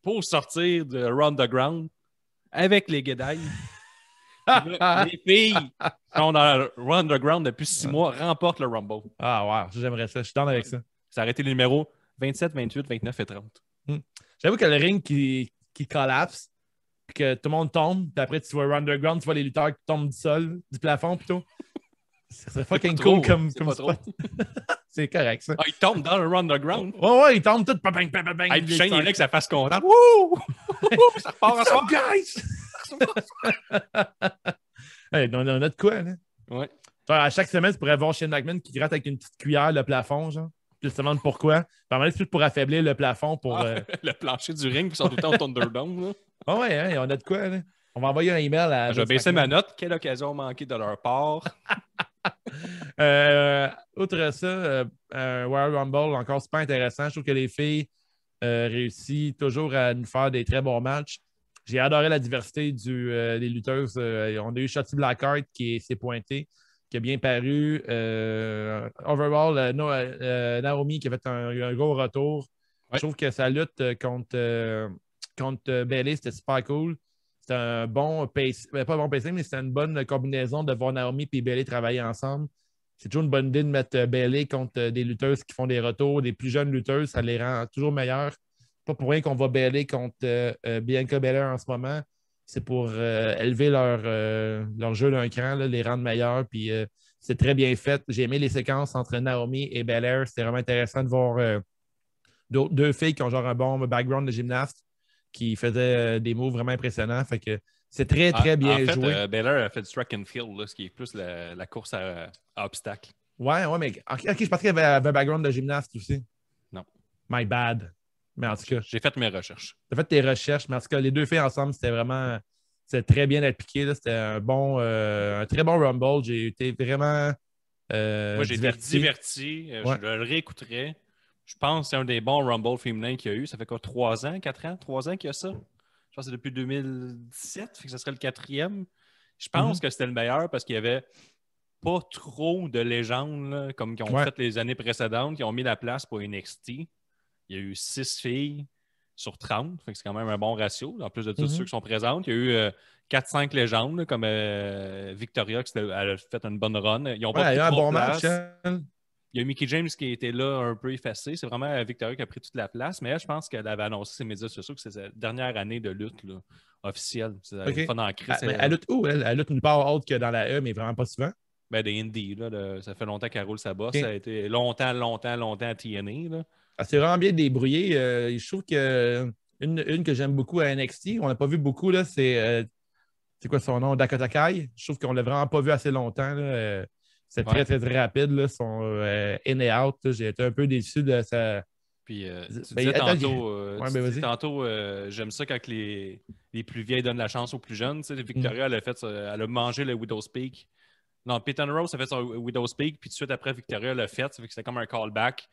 pour sortir de Round the Ground avec les Guédailles. Les filles qui sont dans Round the Ground depuis 6 mois remportent le Rumble. Ah, wow, j'aimerais ça. Je suis dans avec ça. Ça aurait été les numéros 27, 28, 29 et 30. J'avoue que le ring qui collapse, puis que tout le monde tombe, puis après tu vois Underground, tu vois les lutteurs qui tombent du sol, du plafond plutôt. Ça serait fucking cool comme spot. C'est correct, ça. Ah, ils tombent dans le Underground. Ouais, ils tombent tous. Bang, bang, bang, hey, puis Shane, il est là que ça fasse content. Wouh! Ça repart ensemble, guys! Hey, on a de quoi, là? Ouais. À chaque semaine, tu pourrais voir Shane McMahon qui gratte avec une petite cuillère le plafond, genre. Puis tu te demandes pourquoi. Puis c'est plus pour affaiblir le plafond. Le plancher du ring, puis ils sont tout le temps au Thunderdome. Ah ouais, hein, on a de quoi, là? On va envoyer un email à. Je vais baisser ma note. Quelle occasion manquée de leur part? Outre ça, Royal Rumble, encore super intéressant. Je trouve que les filles réussissent toujours à nous faire des très bons matchs. J'ai adoré la diversité des lutteuses. On a eu Shotzi Blackheart qui s'est pointée, qui a bien paru. Overall, Naomi qui a fait un gros retour. Je trouve que sa lutte contre Bayley, c'était super cool. C'était un bon pacing, pas un bon pacing, mais c'était une bonne combinaison de voir Naomi et Bayley travailler ensemble. C'est toujours une bonne idée de mettre Bayley contre des lutteuses qui font des retours, des plus jeunes lutteuses. Ça les rend toujours meilleurs. Pas pour rien qu'on va Bayley contre Bianca Belair en ce moment. C'est pour élever leur jeu d'un cran, là, les rendre meilleurs. Puis c'est très bien fait. J'ai aimé les séquences entre Naomi et Belair. C'était vraiment intéressant de voir deux filles qui ont genre un bon background de gymnaste, qui faisait des moves vraiment impressionnants. Fait que c'est très, très bien joué. Baylor a fait du track and field, là, ce qui est plus la course à obstacles. Ouais, mais OK, je pensais qu'il y avait un background de gymnaste aussi. Non. My bad. Mais en tout cas. J'ai fait mes recherches. Tu as fait tes recherches, mais en tout cas, les deux filles ensemble, c'était vraiment. C'était très bien appliqué. C'était un très bon Rumble. J'ai été vraiment. Moi, j'ai été diverti. Je le réécouterai. Je pense que c'est un des bons Rumble féminins qu'il y a eu. Ça fait quoi, 3 ans, 4 ans? 3 ans qu'il y a ça? Je pense que c'est depuis 2017, fait que ça serait le 4e. Je pense que c'était le meilleur parce qu'il y avait pas trop de légendes là, comme qu'ils ont fait les années précédentes, qui ont mis la place pour NXT. Il y a eu 6 filles sur 30, fait que c'est quand même un bon ratio. En plus de tous ceux qui sont présentes, il y a eu 4-5 légendes, là, comme Victoria, elle a fait une bonne run. Ils ont pas pris un trop bon de place. match. Hein? Il y a Mickie James qui était là un peu effacé. C'est vraiment Victoria qui a pris toute la place. Mais elle, je pense qu'elle avait annoncé ses médias sociaux que c'est sa dernière année de lutte là, officielle. C'est fun en crise. Elle lutte où, elle? Elle lutte nulle part autre que dans la E, mais vraiment pas souvent. Ben, des indies. Là, ça fait longtemps qu'elle roule sa bosse. Ça a été longtemps à TNA. Là. C'est vraiment bien débrouillé. Je trouve que une que j'aime beaucoup à NXT, on n'a pas vu beaucoup, là, c'est quoi son nom? Dakota Kai. Je trouve qu'on ne l'a vraiment pas vu assez longtemps. C'est très, très, très rapide. Là, son in et out. J'ai été un peu déçu de sa. Puis, tu disais tantôt, j'aime ça quand les plus vieilles donnent la chance aux plus jeunes. Tu sais, Victoria, elle a mangé le Widow's Peak. Non, Peyton Rose a fait son Widow's Peak, puis tout de suite après, Victoria l'a fait. Ça fait que c'était comme un callback.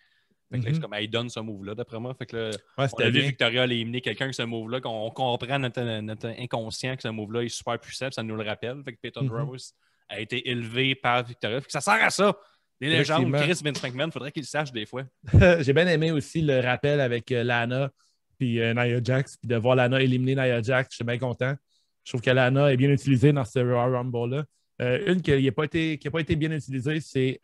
Fait que là, c'est comme elle donne ce move-là, d'après moi. Fait que là, on a vu Victoria éliminer quelqu'un avec ce move-là, qu'on comprend notre inconscient que ce move-là est super puissant, puis ça nous le rappelle. Fait que Peyton Rose a été élevé par Victoria. Fait que ça sert à ça. Les légendes, Chris Vince McMahon, il faudrait qu'il le sache des fois. J'ai bien aimé aussi le rappel avec Lana puis Nia Jax, puis de voir Lana éliminer Nia Jax. Je suis bien content. Je trouve que Lana est bien utilisée dans ce Royal Rumble-là. Une qui n'a pas été bien utilisée, c'est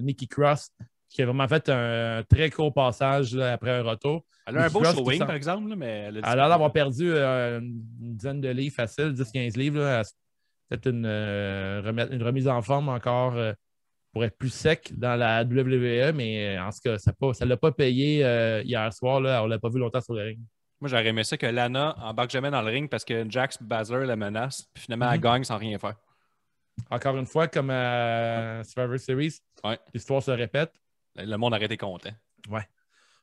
Nikki Cross, qui a vraiment fait un très court passage là, après un retour. Elle a un beau showing, par exemple, là, mais elle a l'air d'avoir perdu une dizaine de livres facile, 10-15 livres. Là. Peut-être une remise en forme encore pour être plus sec dans la WWE, mais en tout cas, ça ne l'a pas payé hier soir. Là, on ne l'a pas vu longtemps sur le ring. Moi, j'aurais aimé ça que Lana embarque jamais dans le ring parce que Jax Baszler la menace, puis finalement, elle gagne sans rien faire. Encore une fois, comme à Survivor Series, l'histoire se répète. Le monde aurait été content. Ouais.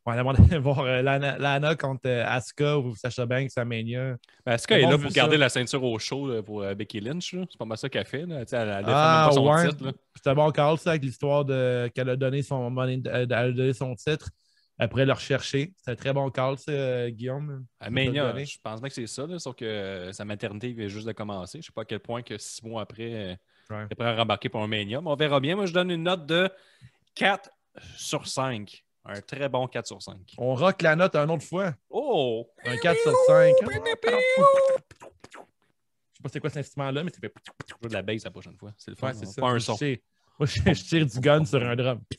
Le monde allait voir Lana contre Asuka ou Sasha Banks à Mania. Asuka est là pour garder la ceinture au show là, pour Becky Lynch. Là. C'est pas mal ça qu'elle fait. Là. Elle défend même pas son titre. C'est un bon call, ça, avec l'histoire qu'elle a donné son titre après le rechercher. C'est un très bon call, ça, Guillaume. À Mania, je pense bien que c'est ça. Là, sauf que sa maternité vient juste de commencer. Je ne sais pas à quel point que 6 mois après, elle est prête à rembarquer pour un Mania. Mais on verra bien. Moi, je donne une note de 4 sur 5. Un très bon 4 sur 5. On rock la note une autre fois. Oh! Un 4 sur 5. Je sais pas c'est quoi cet instrument-là, mais ça fait... Je joue de la bass la prochaine fois. C'est le fun. C'est pas un son. Moi, je tire du gun sur un drum. C'est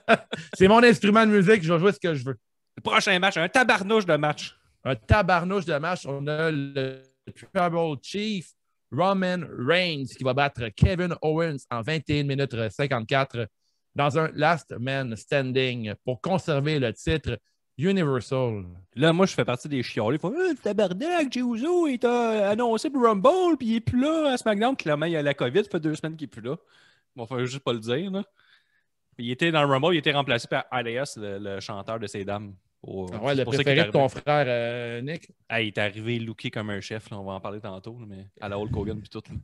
pas c'est mon instrument de musique. Je vais jouer ce que je veux. Le prochain match, un tabarnouche de match. Un tabarnouche de match. On a le Tribal Chief Roman Reigns qui va battre Kevin Owens en 21 minutes 54 dans un last man standing pour conserver le titre Universal. Là, moi, je fais partie des chiolés. Ils font tabarnak, Jey Uso, il t'a annoncé pour Rumble, puis il est plus là à SmackDown. Clairement, il y a la COVID, ça fait 2 semaines qu'il est plus là. Bon, faut juste pas le dire. Là. Il était dans le Rumble, il était remplacé par Alias, le chanteur de ces dames. Le préféré de ton frère, Nick. Il est arrivé looké comme un chef, là, on va en parler tantôt, là, mais à la Hulk Hogan puis tout. Là.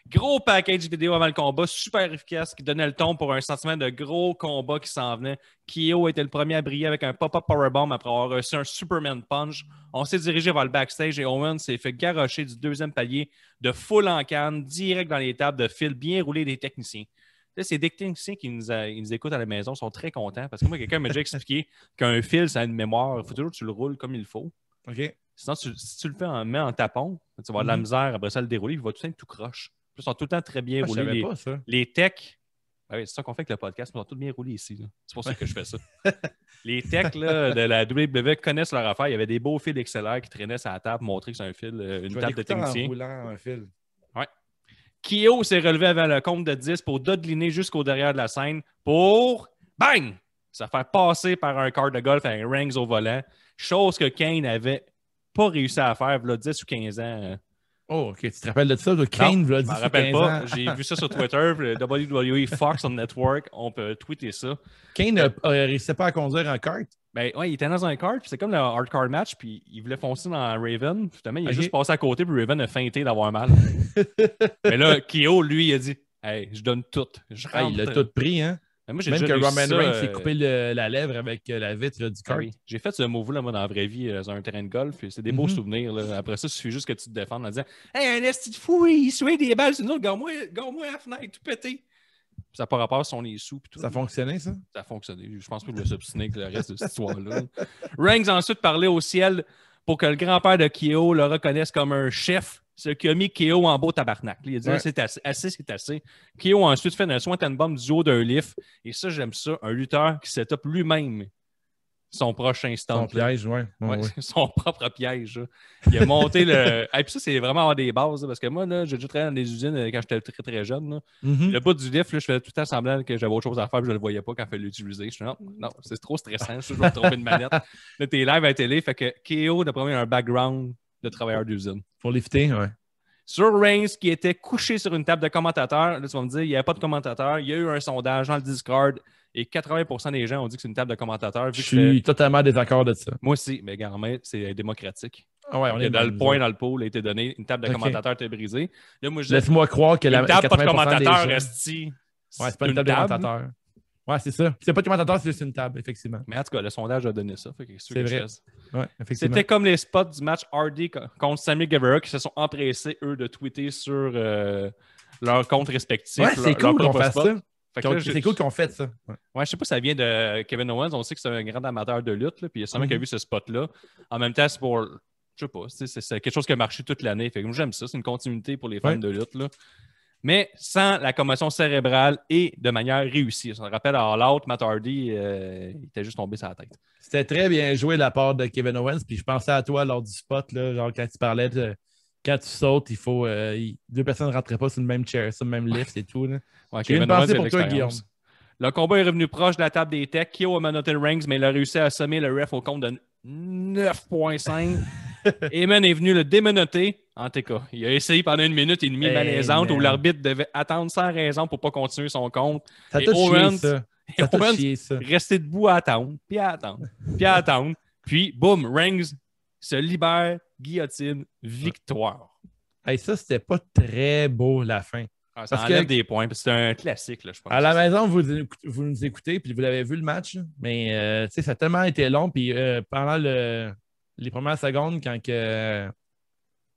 Gros package vidéo avant le combat, super efficace, qui donnait le ton pour un sentiment de gros combat qui s'en venait. Kyo était le premier à briller avec un pop-up powerbomb après avoir reçu un Superman Punch. On s'est dirigé vers le backstage et Owens s'est fait garrocher du 2e palier de full en canne, direct dans les tables de fil, bien roulé des techniciens. Là, c'est des techniciens qui nous écoutent à la maison, sont très contents parce que moi, quelqu'un m'a déjà expliqué qu'un fil, ça a une mémoire. Il faut toujours que tu le roules comme il faut. OK. Sinon, si tu le fais mets en tapon, tu vas avoir de la misère après ça le dérouler, il va tout le temps tout croche. Ils sont tout le temps très bien roulés. Je savais pas ça. Les techs, c'est ça qu'on fait avec le podcast, ils sont tous bien roulés ici. Là. C'est pour ça que je fais ça. Les techs là, de la WWE connaissent leur affaire. Il y avait des beaux fils XLR qui traînaient sur la table pour montrer que c'est un fil, une table de technicien. En roulant un fil. Ouais. Kyo s'est relevé avant le compte de 10 pour dodeliner jusqu'au derrière de la scène pour bang! Ça faire passer par un car de golf avec Reigns au volant. Chose que Kane n'avait pas réussi à faire il y a 10 ou 15 ans. Oh, OK. Tu te rappelles de ça? Kane, je dit m'en sur rappelle 15 pas. ans. J'ai vu ça sur Twitter. Le WWE Fox on Network, on peut tweeter ça. Kane ne réussissait pas à conduire en kart. Ben ouais, il était dans un kart, puis c'est comme le hardcore match, puis il voulait foncer dans Raven. Finalement, il a Ok. juste passé à côté, puis Raven a feinté d'avoir mal. Mais là, Kyo, lui, il a dit Hey, je donne tout. Je Ah, rentre. il l'a tout pris, hein? Ben, moi, j'ai Même déjà que réussi Roman ça, Reigns s'est coupé la lèvre avec la vitre du Ah kart. oui. J'ai fait ce move-là, moi, dans la vraie vie, sur un terrain de golf. Et c'est des beaux souvenirs. Là. Après ça, il suffit juste que tu te défendes en disant Hey, un esti de fou, il souhaite des balles sur nous, garde-moi à la fenêtre, tout pété. Puis ça n'a pas rapport si on est sous. Puis tout. Ça fonctionnait, ça? Ça a fonctionné. Je pense pas que je vais s'obstiner avec le reste de cette histoire-là. Reigns ensuite parlait au ciel pour que le grand-père de Kyo le reconnaisse comme un chef, ce qui a mis Kyo en beau tabarnak. Il a dit c'est assez, c'est assez. Kyo a ensuite fait un swan and bomb du haut d'un lift. Et ça, j'aime ça. Un lutteur qui set up lui-même son prochain stunt. Son piège, ouais. Son propre piège. Là. Il a monté le. Et puis ça, c'est vraiment avoir des bases. Là, parce que moi, là, j'ai déjà travaillé dans des usines quand j'étais très, très jeune. Là. Le bout du lift, là, je faisais tout le temps semblant que j'avais autre chose à faire et je ne le voyais pas quand il fallait l'utiliser. Je suis non, c'est trop stressant. Je vais me tromper de manette. Là, t'es live à la télé. Fait que KO, d'après moi, il a un background de travailleur d'usine. Pour lifter, ouais. Sur Reigns, qui était couché sur une table de commentateurs, là, tu vas me dire, il n'y avait pas de commentateurs. Il y a eu un sondage dans le Discord et 80% des gens ont dit que c'est une table de commentateurs. Je suis totalement désaccord de ça. Moi aussi, mais Garmin, c'est démocratique. Ah ouais, on est dans le point, dans le pool, a été donné. Une table de commentateurs était brisée. Là, moi, laisse-moi croire que la table, pas de 80% commentateurs, des gens... resti. Ouais, c'est pas une table de commentateurs. Ouais, c'est ça. C'est pas de commentateurs, c'est juste une table, effectivement. Mais en tout cas, le sondage a donné ça. C'est vrai. Ouais, effectivement. C'était comme les spots du match Hardy contre Sammy Guevara qui se sont empressés, eux, de tweeter sur leurs comptes respectifs. Ouais, c'est cool qu'on fasse ça. C'est cool qu'on fait ça. Ouais, je sais pas si ça vient de Kevin Owens. On sait que c'est un grand amateur de lutte. Là, puis il y a sûrement qui a vu ce spot-là. En même temps, c'est pour. Je sais pas. C'est quelque chose qui a marché toute l'année. Fait que moi, j'aime ça. C'est une continuité pour les fans de lutte. Là. Mais sans la commotion cérébrale et de manière réussie. Ça me rappelle à All Out, Matt Hardy, il était juste tombé sur la tête. C'était très bien joué de la part de Kevin Owens. Puis je pensais à toi lors du spot, là, genre quand tu parlais de. Quand tu sautes, il faut. Deux personnes ne rentreraient pas sur le même chair, sur le même lift et tout. Là. Ouais, j'ai une pensée pour toi, Guillaume. Le combat est revenu proche de la table des techs. Kyo a menotté Reigns, mais il a réussi à assommer le ref au compte de 9.5. Heyman est venu le démenoter. En tout cas, il a essayé pendant 1 minute et demie malaisante où l'arbitre devait attendre sans raison pour ne pas continuer son compte. Ça t'a chié, ça. Ça t'a chié, ça. Restait debout à attendre, puis à attendre, puis à attendre. Puis, boum, Reigns se libère, guillotine, victoire. Hey, ça, c'était pas très beau, la fin. Ah, ça enlève des points, parce que c'est un classique, là, je pense. À la maison, vous nous écoutez, puis vous l'avez vu le match, mais ça a tellement été long, puis pendant les premières secondes, quand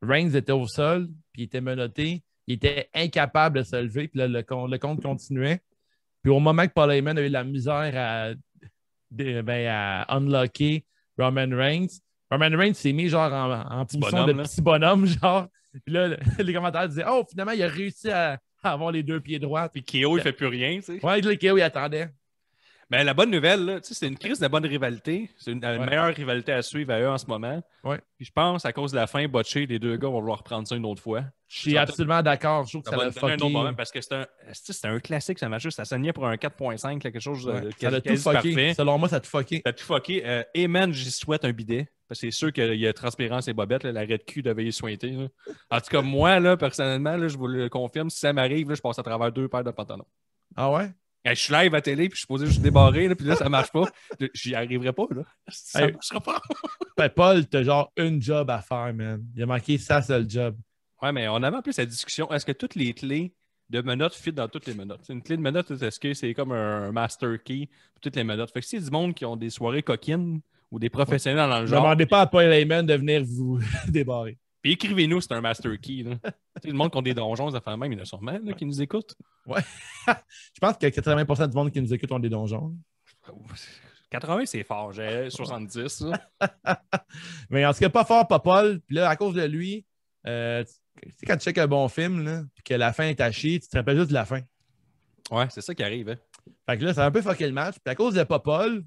Reigns était au sol, puis il était menotté, il était incapable de se lever, puis là, le compte continuait. Puis au moment que Paul Heyman a eu la misère à unlocker Roman Reigns s'est mis genre en position de petit bonhomme, genre. Puis là, les commentaires disaient « Oh, finalement, il a réussi à avoir les 2 pieds droits. » Puis KO, il fait plus rien, tu sais. Ouais, le KO, il attendait. Mais la bonne nouvelle, là, c'est une crise de bonne rivalité. C'est une meilleure rivalité à suivre à eux en ce moment. Ouais. Puis je pense, à cause de la fin botchée, les 2 gars vont vouloir reprendre ça une autre fois. Je suis absolument d'accord. Je trouve que ça va donner un autre moment parce que c'était un classique, ça m'a juste. Ça saignait pour un 4.5, quelque chose de quasi parfait. Selon moi, ça a tout fucké. Ça a tout fucké. Amen, j'y souhaite un bidet. Parce que c'est sûr qu'il y a transpirance et bobettes. Là, l'arrêt de cul devait y sointer. Là. En tout cas, moi, là, personnellement, là, je vous le confirme, si ça m'arrive, là, je passe à travers 2 paires de pantalons. Ah ouais? Je suis live à télé, puis je suis posé juste débarré, là, puis là, ça marche pas. J'y arriverai pas, là. Ça marchera pas. Ben, Paul, t'as genre une job à faire, man. Il a manqué sa seule job. Ouais, mais on avait un peu cette discussion. Est-ce que toutes les clés de menottes fit dans toutes les menottes? Une clé de menottes, est-ce que c'est comme un master key pour toutes les menottes? Fait que s'il y a du monde qui ont des soirées coquines ou des professionnels dans le genre... Ne demandez pas à Paul Heyman de venir vous débarrer. Puis écrivez-nous, c'est un master key. Là. Le monde qui ont des donjons, ça fait même, il y en a sûrement là, qui nous écoutent. Ouais. Je pense que 80% du monde qui nous écoute ont des donjons. 80, c'est fort. J'ai 70. Mais en tout cas, pas fort, pas Paul. Puis là, à cause de lui, tu sais, quand tu checkes un bon film, là, puis que la fin est à chier, tu te rappelles juste de la fin. Ouais, c'est ça qui arrive. Hein. Fait que là, ça a un peu fucké le match. Puis à cause de pas Paul,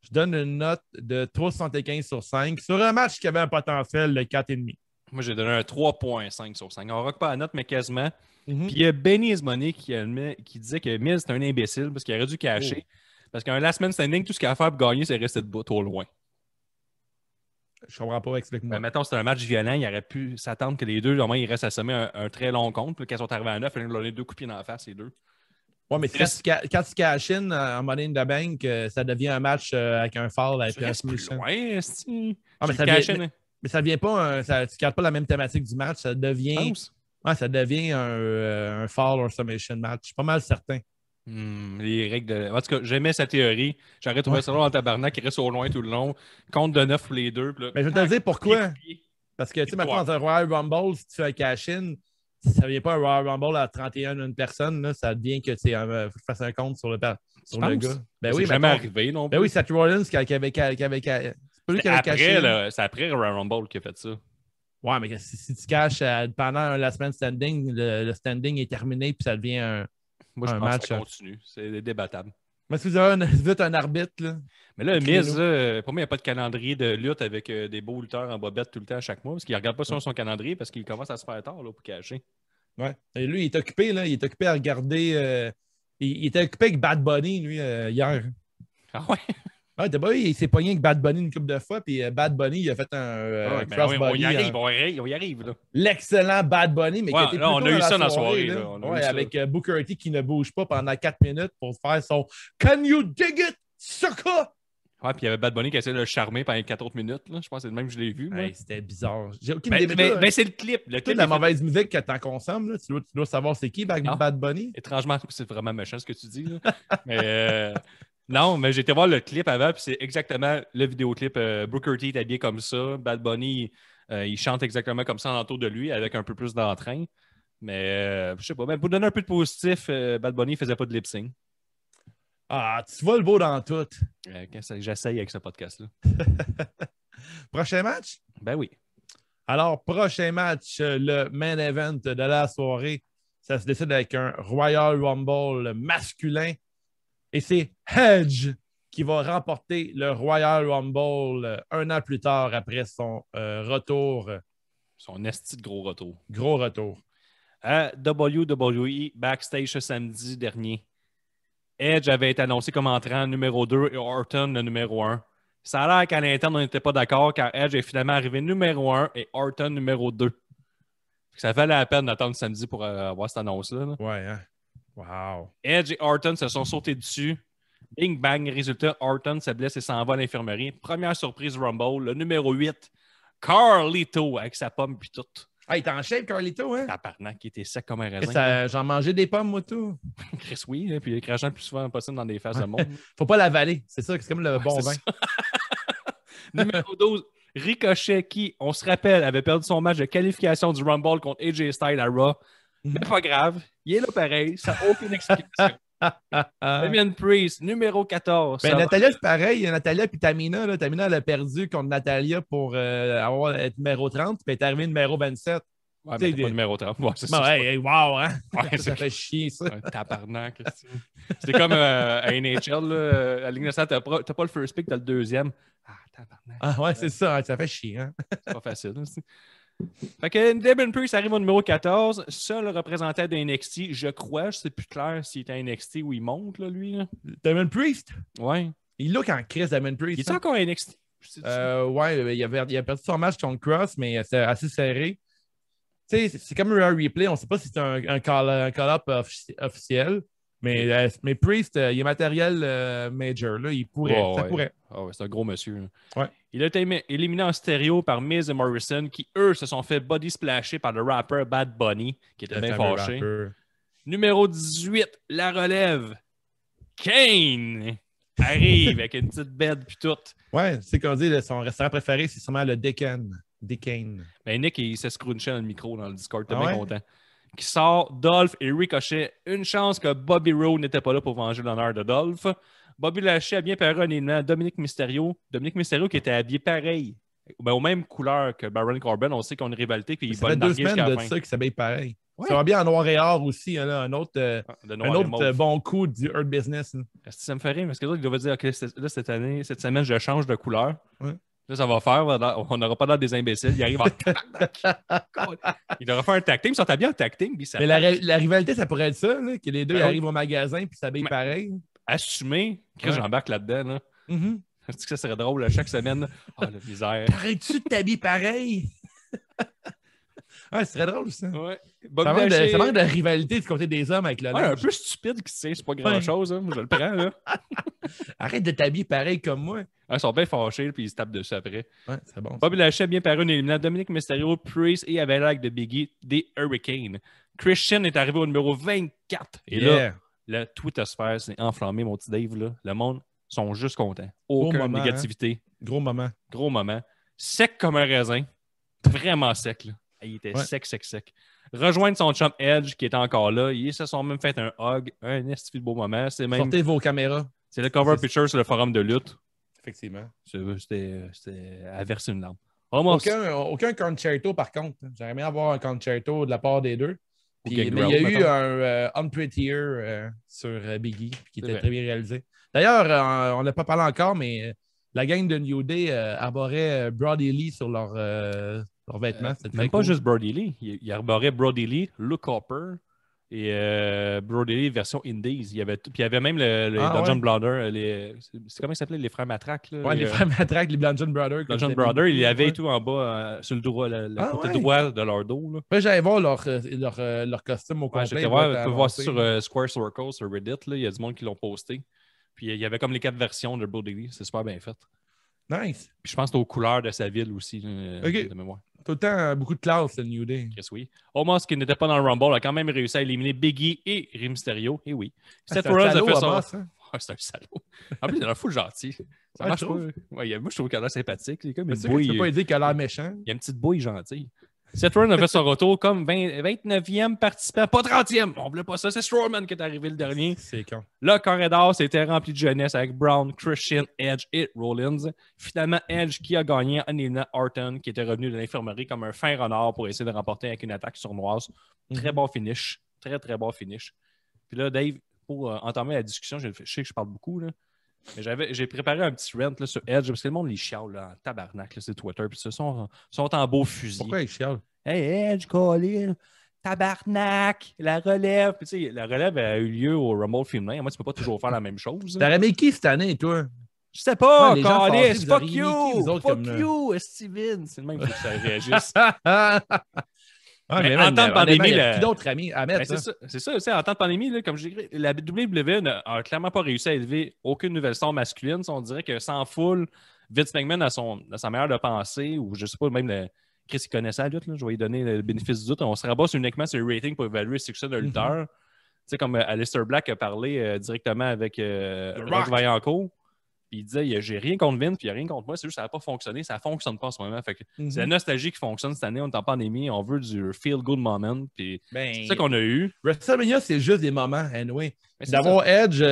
je donne une note de 3,75 sur 5 sur un match qui avait un potentiel de 4,5. Moi, j'ai donné un 3.5 sur 5. On ne rock pas la note, mais quasiment. Puis il y a Benny Money qui disait que Miz, c'est un imbécile parce qu'il aurait dû cacher. Parce qu'un last man standing, tout ce qu'il a à faire pour gagner, c'est rester debout trop loin. Je comprends pas, explique-moi. Ben, mettons, c'était un match violent, il aurait pu s'attendre que les deux, au moins, ils restent assommés un très long compte. Puis quand ils sont arrivés à 9, ils ont donné 2 coups de pied dans la face, les deux. Ouais, mais quand tu cash in en Money in the Bank, ça devient un match avec un foul avec un submission. Ouais, mais ça devient pas tu ne gardes pas la même thématique du match, ça devient. Ouais, ça devient un foul or submission match. Je suis pas mal certain. Les règles de. En tout cas, j'aimais sa théorie. J'aurais trouvé ça long en tabarnak, il reste au loin tout le long. Compte de 9 pour les deux. Là, mais je vais te dire pourquoi. Parce que, tu sais, maintenant, dans un Royal Rumble, si tu fais un cash-in, ça ne devient pas un Royal Rumble à 31 une personne. Là, ça devient que tu fasses un compte sur le gars. Ben oui, jamais arrivé non plus. Ben oui, Seth Rollins qui avait c'est pas lui qui avait caché. C'est après le Royal Rumble qui a fait ça. Ouais, mais si tu caches pendant la semaine standing, le standing est terminé puis ça devient un match. Que ça continue. C'est débattable. Mais si vous avez un arbitre, là. Mais là, Miz, pour moi, il n'y a pas de calendrier de lutte avec des beaux lutteurs en bobette tout le temps à chaque mois parce qu'il ne regarde pas sur son calendrier parce qu'il commence à se faire tard là, pour cacher. Ouais. Et lui, il est occupé, là. Il est occupé à regarder. Il était occupé avec Bad Bunny, lui, hier. Ah ouais? Ouais, d'abord, il s'est pogné avec Bad Bunny une couple de fois, puis Bad Bunny, il a fait un crossbody. On y arrive, là. L'excellent Bad Bunny, mais qui était on a eu ça dans la soirée. Là. Avec Booker T qui ne bouge pas pendant 4 minutes pour faire son Can you dig it, sucker? Ouais, puis il y avait Bad Bunny qui essayait de le charmer pendant 4 autres minutes. Là. Je pense que c'est le même que je l'ai vu. Ouais, c'était bizarre. J'ai aucune idée. Mais c'est le clip. Toute la mauvaise musique que tu en consommes, là, tu dois savoir c'est qui Bad Bunny. Étrangement, c'est vraiment méchant ce que tu dis. Là. Mais non, mais j'ai été voir le clip avant, puis c'est exactement le vidéoclip. Booker T est habillé comme ça. Bad Bunny, il chante exactement comme ça en entour de lui, avec un peu plus d'entrain. Mais je sais pas. Mais pour donner un peu de positif, Bad Bunny ne faisait pas de lip-sync. Ah, tu vois le beau dans tout. J'essaye avec ce podcast-là. Prochain match? Ben oui. Alors, prochain match, le main event de la soirée, ça se décide avec un Royal Rumble masculin. Et c'est Edge qui va remporter le Royal Rumble 1 an plus tard après son retour. Son esti de gros retour. Gros retour. À WWE, backstage ce samedi dernier. Edge avait été annoncé comme entrant numéro 2 et Orton le numéro 1. Ça a l'air qu'à l'interne, on n'était pas d'accord car Edge est finalement arrivé numéro 1 et Orton numéro 2. Ça valait la peine d'attendre samedi pour avoir cette annonce-là. Là. Ouais, hein? Wow. Edge et Orton se sont sautés dessus. Bing bang, résultat, Orton se blesse et s'en va à l'infirmerie. Première surprise Rumble, le numéro 8, Carlito avec sa pomme puis tout. Ah, il est en shape, Carlito, hein? Tabarnak, qui était sec comme un raisin. J'en mangeais des pommes, moi, tout. Chris, oui, puis il crachant le plus souvent possible dans des faces de monde. Faut pas l'avaler, c'est ça, c'est comme le bon vin. Numéro 12, Ricochet, qui, on se rappelle, avait perdu son match de qualification du Rumble contre AJ Styles à Raw. Mais pas grave, il est là pareil, ça n'a aucune explication. Damien Priest, numéro 14. Ben, Natalia, c'est pareil. Natalia et Tamina, là, Tamina, elle a perdu contre Natalia pour être numéro 30, puis elle est arrivée numéro 27. Ouais, mais pas numéro 30. Ouais, c'est ça. Ouais, wow, hein? Ouais, ça fait chier, ça. Ouais, tabarnak. C'est comme à NHL, là, à Ligue nationale, t'as pas le first pick, t'as le deuxième. Ah, tabarnak. Ah, ouais, c'est ça. Hein, ça fait chier, hein? C'est pas facile. Fait que Damien Priest arrive au numéro 14, seul représentant de NXT, je crois, c'est plus clair s'il est à NXT ou il monte, là, lui. Là. Damien Priest? Ouais. Il look en crise, Damien Priest. Il est encore à NXT? Ouais, il a perdu son match contre Cross, mais c'est assez serré. Tu sais, c'est comme un replay, on ne sait pas si c'est un call-up officiel, mais Priest, il est matériel major, là, il pourrait, ça pourrait. Oh, ouais, c'est un gros monsieur. Ouais. Il a été éliminé en stéréo par Miz et Morrison, qui, eux, se sont fait body splasher par le rapper Bad Bunny, qui était bien fâché. Numéro 18, la relève. Kane arrive avec une petite bed puis tout. Ouais, c'est qu'on dit, son restaurant préféré, c'est sûrement le Deccan. Ben Nick, il s'est scrunché dans le micro dans le Discord, t'es bien content. Qui sort Dolph et Ricochet. Une chance que Bobby Roode n'était pas là pour venger l'honneur de Dolph. Bobby Lashley a bien paru un élément. Dominique Mysterio qui était habillé pareil. Ben, aux mêmes couleurs que Baron Corbin. On sait qu'on a une rivalité. Puis ça fait 2 semaines de ça qui s'habille pareil. Ouais. Ça va bien en noir et or aussi. Là, un autre bon coup du Hurt Business. Ça me fait rire parce que là, il doit dire que là, cette semaine, je change de couleur. Ouais. Là, ça va faire. On n'aura pas l'air des imbéciles. Il arrive en il devrait faire un tag team. Ils sont habillés en tag team. Mais la rivalité, ça pourrait être ça, là, que les deux arrivent au magasin et s'habillent pareil. Assumer que j'embarque là-dedans. Là. Est-ce que ça serait drôle, là, chaque semaine? Ah, la misère. Arrêtes-tu de t'habiller pareil? Ouais, c'est très drôle, ça. Ouais. Ça manque de rivalité du côté des hommes avec le Ouais, un linge. peu stupide qui sait, c'est pas grand-chose. Hein. Moi, je le prends, là. Arrête de t'habiller pareil comme moi. Ils sont bien fâchés, puis ils se tapent dessus après. Ouais, c'est bon. Bobby Lashley a bien paru en éliminant Dominic Mysterio, Priest et avec de Biggie, des Hurricanes. Christian est arrivé au numéro 24. Et là, la Twitter-sphère s'est enflammée, mon petit Dave. Là. Le monde sont juste contents. Aucune moment, négativité. Hein? Gros moment. Gros moment. Sec comme un raisin. Vraiment sec, là. Il était sec. Rejoindre son chum Edge, qui était encore là. Ils se sont même fait un hug. Un esti de beau moment. Sortez vos caméras. C'est le cover picture sur le forum de lutte. Effectivement. C'était à verser une larme. Aucun concerto, par contre. J'aimerais bien avoir un concerto de la part des deux. Puis, mais il y a eu un Unprettier sur Biggie qui était très bien réalisé. D'ailleurs, on n'a pas parlé encore, mais la gang de New Day arborait Brody Lee sur leurs vêtements. Même pas juste Brody Lee. Il arborait Brody Lee, Luke Harper et Brody Lee version Indies. Puis il y avait même les Dungeon Brothers. C'est comment ils s'appelaient? Les frères Matraques. Oui, les frères Matraques, les Dungeon Brothers. Dungeon Brothers, il y avait tout en bas, sur le droit, le côté droit de leur dos. Là. J'allais voir leur costume au complet. Tu peux voir ça sur Square Circle, sur Reddit. Là, il y a du monde qui l'ont posté. Puis il y avait comme les 4 versions de Brody Lee. C'est super bien fait. Nice. Puis je pense que c'est aux couleurs de sa ville aussi, de mémoire. Tout le temps, beaucoup de classe, le New Day. Yes, oui. Omos, qui n'était pas dans le Rumble, a quand même réussi à éliminer Biggie et Rey Mysterio. Et oui. Seth Rollins a fait son... c'est un salaud. En plus, il a l'air full gentil. Ça marche pas. Ouais, moi, je trouve qu'il a l'air sympathique. Il est comme une bouille. Tu peux pas dire qu'il a l'air méchant. Il y a une petite bouille gentille. Seth Rollins a fait son retour comme 29e participant, pas 30e. On voulait pas ça. C'est Strowman qui est arrivé le dernier. C'est con. Le corridor s'était rempli de jeunesse avec Brown, Christian, Edge et Rollins. Finalement, Edge qui a gagné en éliminant Orton, qui était revenu de l'infirmerie comme un fin renard pour essayer de remporter avec une attaque sournoise. Très bon finish. Très, très bon finish. Puis là, Dave, pour entamer la discussion, je sais que je parle beaucoup, là. Mais j'ai préparé un petit rant là, sur Edge parce que le monde les chiale là, en tabarnak, là, c'est Twitter. Puis ils sont en beau fusil. Pourquoi ils chialent? Hey Edge, Colin, tabarnak, la relève. Puis tu sais, la relève a eu lieu au Rumble féminin. Moi, tu peux pas toujours faire la même chose. T'aurais aimé qui cette année, toi? Je sais pas, ouais, Colin, fuck you, Steven. C'est le même que ça réagisse. En temps de pandémie, qui d'autre ami à mettre? C'est ça. En temps de pandémie, là, comme j'ai écrit, la WWE n'a clairement pas réussi à élever aucune nouvelle star masculine. On dirait que sans foule, Vince McMahon a sa manière de penser, ou je sais pas, même Chris, il connaissait la lutte. Là, je vais lui donner le bénéfice du doute. On se rabat uniquement sur le rating pour évaluer le succès d'un lutteur. Tu sais, comme Aleister Black a parlé directement avec Rock Vaillancourt. Puis il disait, j'ai rien contre Vince, puis il n'y a rien contre moi, c'est juste que ça n'a pas fonctionné, ça ne fonctionne pas en ce moment. Fait que c'est la nostalgie qui fonctionne cette année, on est en pandémie, on veut du feel-good moment, puis c'est ça qu'on a eu. WrestleMania, c'est juste des moments, anyway. D'avoir Edge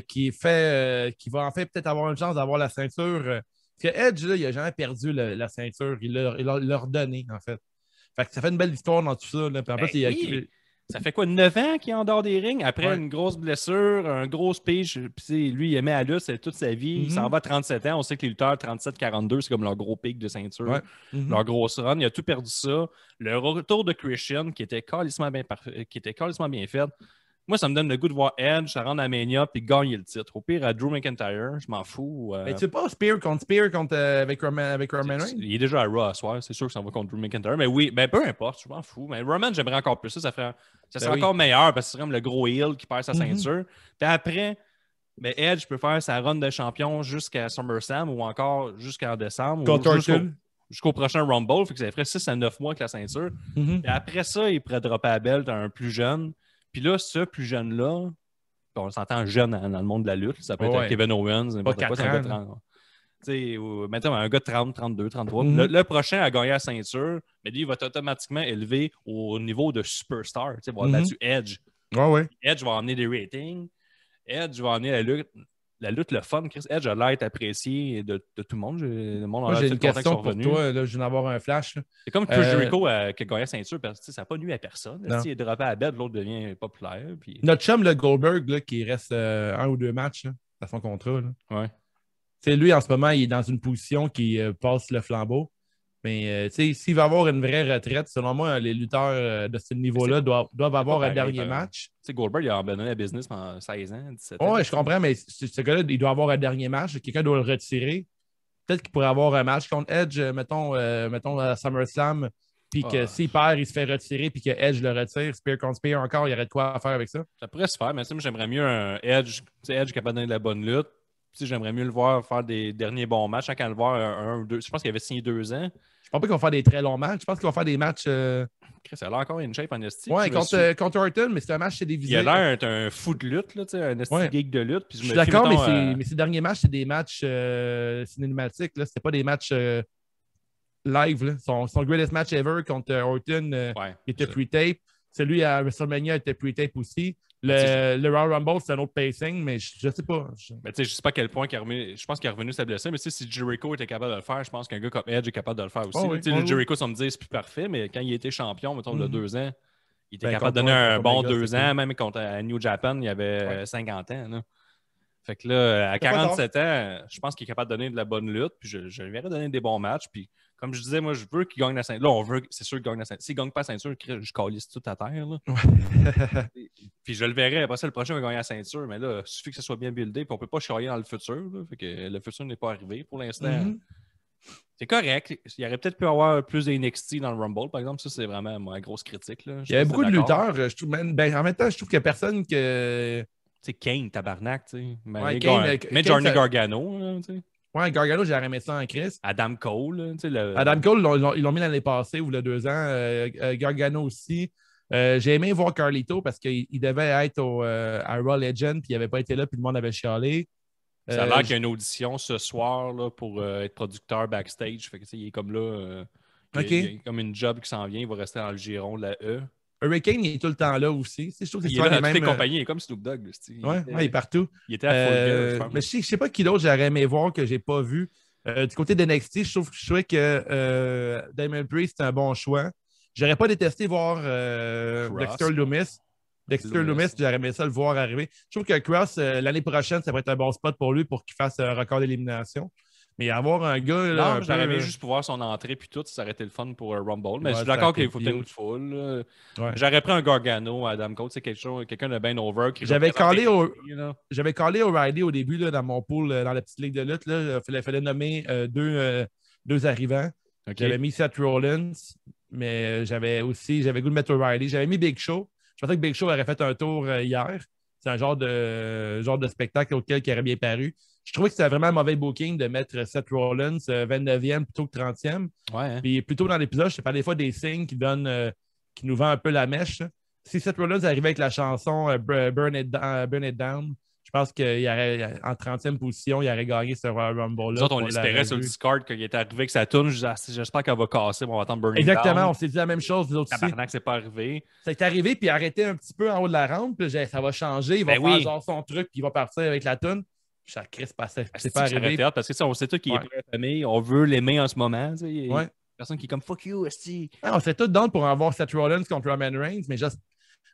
qui va en fait peut-être avoir une chance d'avoir la ceinture. Parce que Edge, là, il n'a jamais perdu la ceinture, il l'a redonné, en fait. Fait que ça fait une belle histoire dans tout ça. Là. Puis en plus, ça fait quoi, 9 ans qu'il est en dehors des rings? Après une grosse blessure, un gros speech. Puis lui, il aimait la lutte, c'est toute sa vie. Il s'en va à 37 ans. On sait que les lutteurs, 37-42, c'est comme leur gros pic de ceinture. Leur grosse run. Il a tout perdu ça. Le retour de Christian, qui était calissement bien fait. Moi, ça me donne le goût de voir Edge, ça rentre à Mania, puis gagner le titre. Au pire, à Drew McIntyre, je m'en fous. Mais tu sais pas Spear contre avec Roman Reigns? Il est déjà à Raw à soir, c'est sûr que ça va contre Drew McIntyre. Mais oui, peu importe, je m'en fous. Mais Roman, j'aimerais encore plus ça. Ça serait encore meilleur parce que c'est comme le gros heel qui perd sa ceinture. Puis après, Edge peut faire sa run de champion jusqu'à SummerSlam ou encore jusqu'en décembre. Jusqu'au prochain Rumble. Fait que ça ferait 6 à 9 mois avec la ceinture. Et après ça, il pourrait dropper la belt à un plus jeune. Puis là, ce plus jeune-là, on s'entend jeune dans le monde de la lutte. Ça peut être Kevin Owens, n'importe quoi. Mettons un gars de 30, 32, 33. Le prochain a gagné la ceinture, mais lui, il va être automatiquement élevé au niveau de superstar. Il va battre Edge. Edge va emmener des ratings. Edge va emmener la lutte, le fun. Chris Edge a l'air d'être apprécié de tout le monde. Le monde j'ai une question pour toi. Là, je viens d'avoir un flash. C'est comme Chris Jericho qui a gagné la ceinture. Parce que ça n'a pas nuit à personne. Il est droppé à la bête, l'autre devient populaire. Puis... Notre chum, le Goldberg, là, qui reste 1 ou 2 matchs là, à son contrat. Là. Ouais. Lui, en ce moment, il est dans une position qui passe le flambeau. Mais s'il va avoir une vraie retraite, selon moi, les lutteurs de ce niveau-là doivent avoir un dernier match. Goldberg, il a abandonné la business pendant 16 ans, 17 ans. Oui, je comprends, mais ce gars-là, il doit avoir un dernier match. Quelqu'un doit le retirer. Peut-être qu'il pourrait avoir un match contre Edge, mettons à SummerSlam, puis que s'il perd, il se fait retirer, puis que Edge le retire, Spear contre Spear encore, il y aurait de quoi à faire avec ça. Ça pourrait se faire, mais j'aimerais mieux un Edge, Edge capable de donner de la bonne lutte. J'aimerais mieux le voir faire des derniers bons matchs, quand le voir un ou deux. Je pense qu'il avait signé 2 ans. Je pense pas qu'ils vont faire des très longs matchs. Je pense qu'ils vont faire des matchs. Ça a l'air encore une shape en esti. Ouais, contre Orton, mais c'est un match télévisé. Il a l'air un fou de lutte, là, un esti geek de lutte. Puis je suis d'accord, mais ces derniers matchs, c'est des matchs cinématiques. C'était pas des matchs live. Là. Son greatest match ever contre Orton était pre-tape. Celui à WrestleMania était pre-tape aussi. Le Royal Rumble, c'est un autre pacing, mais je sais pas. Je sais pas à quel point je pense qu'il est revenu sa blessure, mais si Jericho était capable de le faire, je pense qu'un gars comme Edge est capable de le faire aussi. Le Jericho, ça me dit, c'est plus parfait, mais quand il était champion, mettons, il y a 2 ans, il était capable de donner un bon 2 ans, même contre New Japan, il avait 50 ans. Là. Fait que là, à 47 ans, je pense qu'il est capable de donner de la bonne lutte, puis je lui verrais donner des bons matchs, puis comme je disais, moi, je veux qu'il gagne la ceinture. Là, c'est sûr qu'il gagne la ceinture. S'il ne gagne pas la ceinture, je calisse tout à terre. Là. Puis je le verrai. Après ça, le prochain va gagner la ceinture. Mais là, il suffit que ça soit bien buildé. Puis on ne peut pas chialer dans le futur. Là. Fait que le futur n'est pas arrivé pour l'instant. C'est correct. Il y aurait peut-être pu avoir plus de NXT dans le Rumble, par exemple. Ça, c'est vraiment ma grosse critique. Là. Il y avait beaucoup de lutteurs. Je trouve, en même temps, je trouve qu'il n'y a personne que. C'est Kane, tabarnak. Mais Johnny Gargano. Ouais, Gargano, j'ai aimé ça en Chris. Adam Cole. Adam Cole, ils l'ont mis l'année passée ou il y a 2 ans. Gargano aussi. J'ai aimé voir Carlito parce qu'il devait être à Raw Legend puis il n'avait pas été là puis le monde avait chialé. Ça a l'air qu'il y a une audition ce soir là, pour être producteur backstage. Fait que, il est comme là. Il y a comme une job qui s'en vient. Il va rester dans le giron de la E. Hurricane, il est tout le temps là aussi. Je trouve que il est là dans toutes les compagnies. Il est comme Snoop Dogg. Il est partout. Il était à Full Gear, mais je sais pas qui d'autre j'aurais aimé voir que j'ai pas vu. Du côté d'NXT, je trouvais que Damon Priest c'est un bon choix. J'aurais pas détesté voir Dexter Lumis. Dexter Lumis, j'aurais aimé ça le voir arriver. Je trouve que Cross, l'année prochaine, ça pourrait être un bon spot pour lui pour qu'il fasse un record d'élimination. Mais avoir un gars. Là, non, j'aurais aimé juste pour voir son entrée puis tout, ça aurait été le fun pour Rumble. Mais je suis d'accord qu'il faut peut-être full. J'aurais pris un Gargano, Adam Cole, c'est quelqu'un de bien over. J'avais callé O'Reilly au début là, dans mon pool, dans la petite ligue de lutte. Il fallait nommer 2 arrivants. J'avais mis Seth Rollins, mais j'avais goût de mettre O'Reilly. J'avais mis Big Show. Je pensais que Big Show aurait fait un tour hier. C'est un genre de spectacle auquel il aurait bien paru. Je trouvais que c'était vraiment un mauvais booking de mettre Seth Rollins 29e plutôt que 30e. Puis plus tôt dans l'épisode, je te parlais des fois des signes qui nous vendent un peu la mèche. Si Seth Rollins arrivait avec la chanson Burn It Down, je pense qu'en 30e position, il aurait gagné ce Royal Rumble-là. Nous autres, on l'espérait sur le Discord qu'il était arrivé avec sa tourne. J'espère qu'elle va casser, on va attendre Burn It Down. Exactement, on s'est dit la même chose, nous autres aussi. Tabarnak, c'est pas arrivé. Ça est arrivé, puis arrêté un petit peu en haut de la rampe, puis ça va changer, il va faire genre son truc, puis il va partir avec la toune. Ça crisse pas, c'est pas arrivé. Parce que on sait tout qu'il est pour la famille, on veut l'aimer en ce moment. Personne qui est comme fuck you, esti. On serait tous down pour avoir Seth Rollins contre Roman Reigns, mais juste.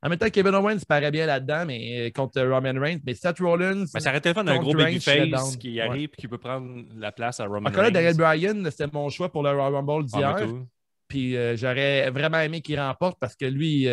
En même temps, Kevin Owens paraît bien là-dedans, mais contre Roman Reigns. Mais Seth Rollins. Mais ça aurait été le fun d'un gros babyface qui arrive et qui peut prendre la place à Roman Reigns. Encore là, Daniel Bryan, c'était mon choix pour le Royal Rumble d'hier. Puis j'aurais vraiment aimé qu'il remporte parce que lui.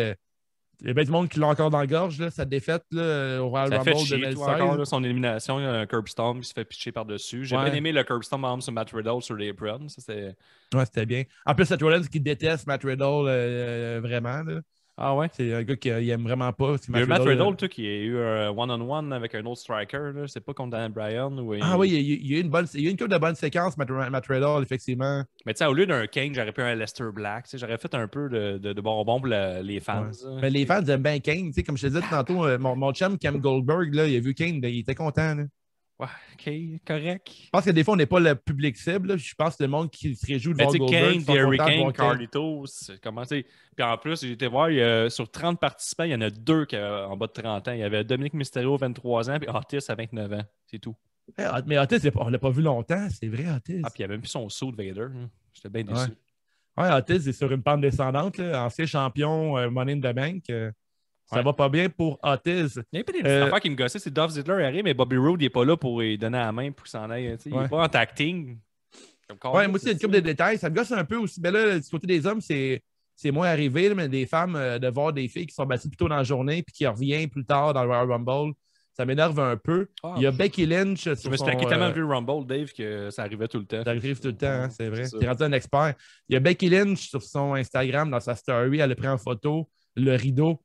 Il y a bien du monde qui l'a encore dans la gorge, là, sa défaite là, au Royal Rumble 2016. Encore, là, son élimination, il y a un curb stomp qui se fait pitcher par-dessus. J'ai bien aimé le curb stomp sur Matt Riddle sur l'apron. C'était bien. En plus, Seth Rollins qui déteste Matt Riddle vraiment. Là. Ah ouais? C'est un gars qui aime vraiment pas. Il y a Matt Riddle qui a eu un one-on-one avec un autre striker. Là. C'est pas contre Daniel Bryan. Oui, il y a eu une couple de bonnes séquences, Matt Riddle, effectivement. Mais tu sais, au lieu d'un Kane, j'aurais pris un Lester Black. J'aurais fait un peu de bonbons pour les fans. Mais les fans aiment bien Kane. Comme je te disais tantôt, mon chum Cam Goldberg, là, il a vu Kane, il était content. Là. Ouais, ok, correct. Je pense que des fois, on n'est pas le public cible. Là. Je pense que le monde qui se réjouit de voir Goldberg. Kane, Hurricane, Carlito, comment tu sais. Puis en plus, j'ai été voir, sur 30 participants, il y en a 2 qui en bas de 30 ans. Il y avait Dominique Mysterio, 23 ans, puis Otis à 29 ans. C'est tout. Mais Otis, on l'a pas vu longtemps. C'est vrai, Otis. Ah, puis il y avait même plus son saut de Vader. J'étais bien déçu. Ouais, Otis est sur une pente descendante. Là. Ancien champion Money in the Bank. Ça va pas bien pour Otis. Il y a pas des affaires qui me gossaient. C'est Dolph Ziggler arrive, mais Bobby Roode n'est pas là pour lui donner la main pour qu'il s'en aille. Il n'est pas en tacting. Ouais, moi aussi, il y a une couple de détails. Ça me gosse un peu aussi. Mais là, du côté des hommes, c'est moins arrivé, là, mais des femmes, de voir des filles qui sont battues plus tôt dans la journée puis qui reviennent plus tard dans le Royal Rumble, ça m'énerve un peu. Il y a Becky Lynch Je me suis tanké tellement vu le Rumble, Dave, que ça arrivait tout le temps. Ça arrive tout le temps, hein, c'est vrai. Tu es rendu un expert. Il y a Becky Lynch sur son Instagram, dans sa story, elle a pris en photo le rideau.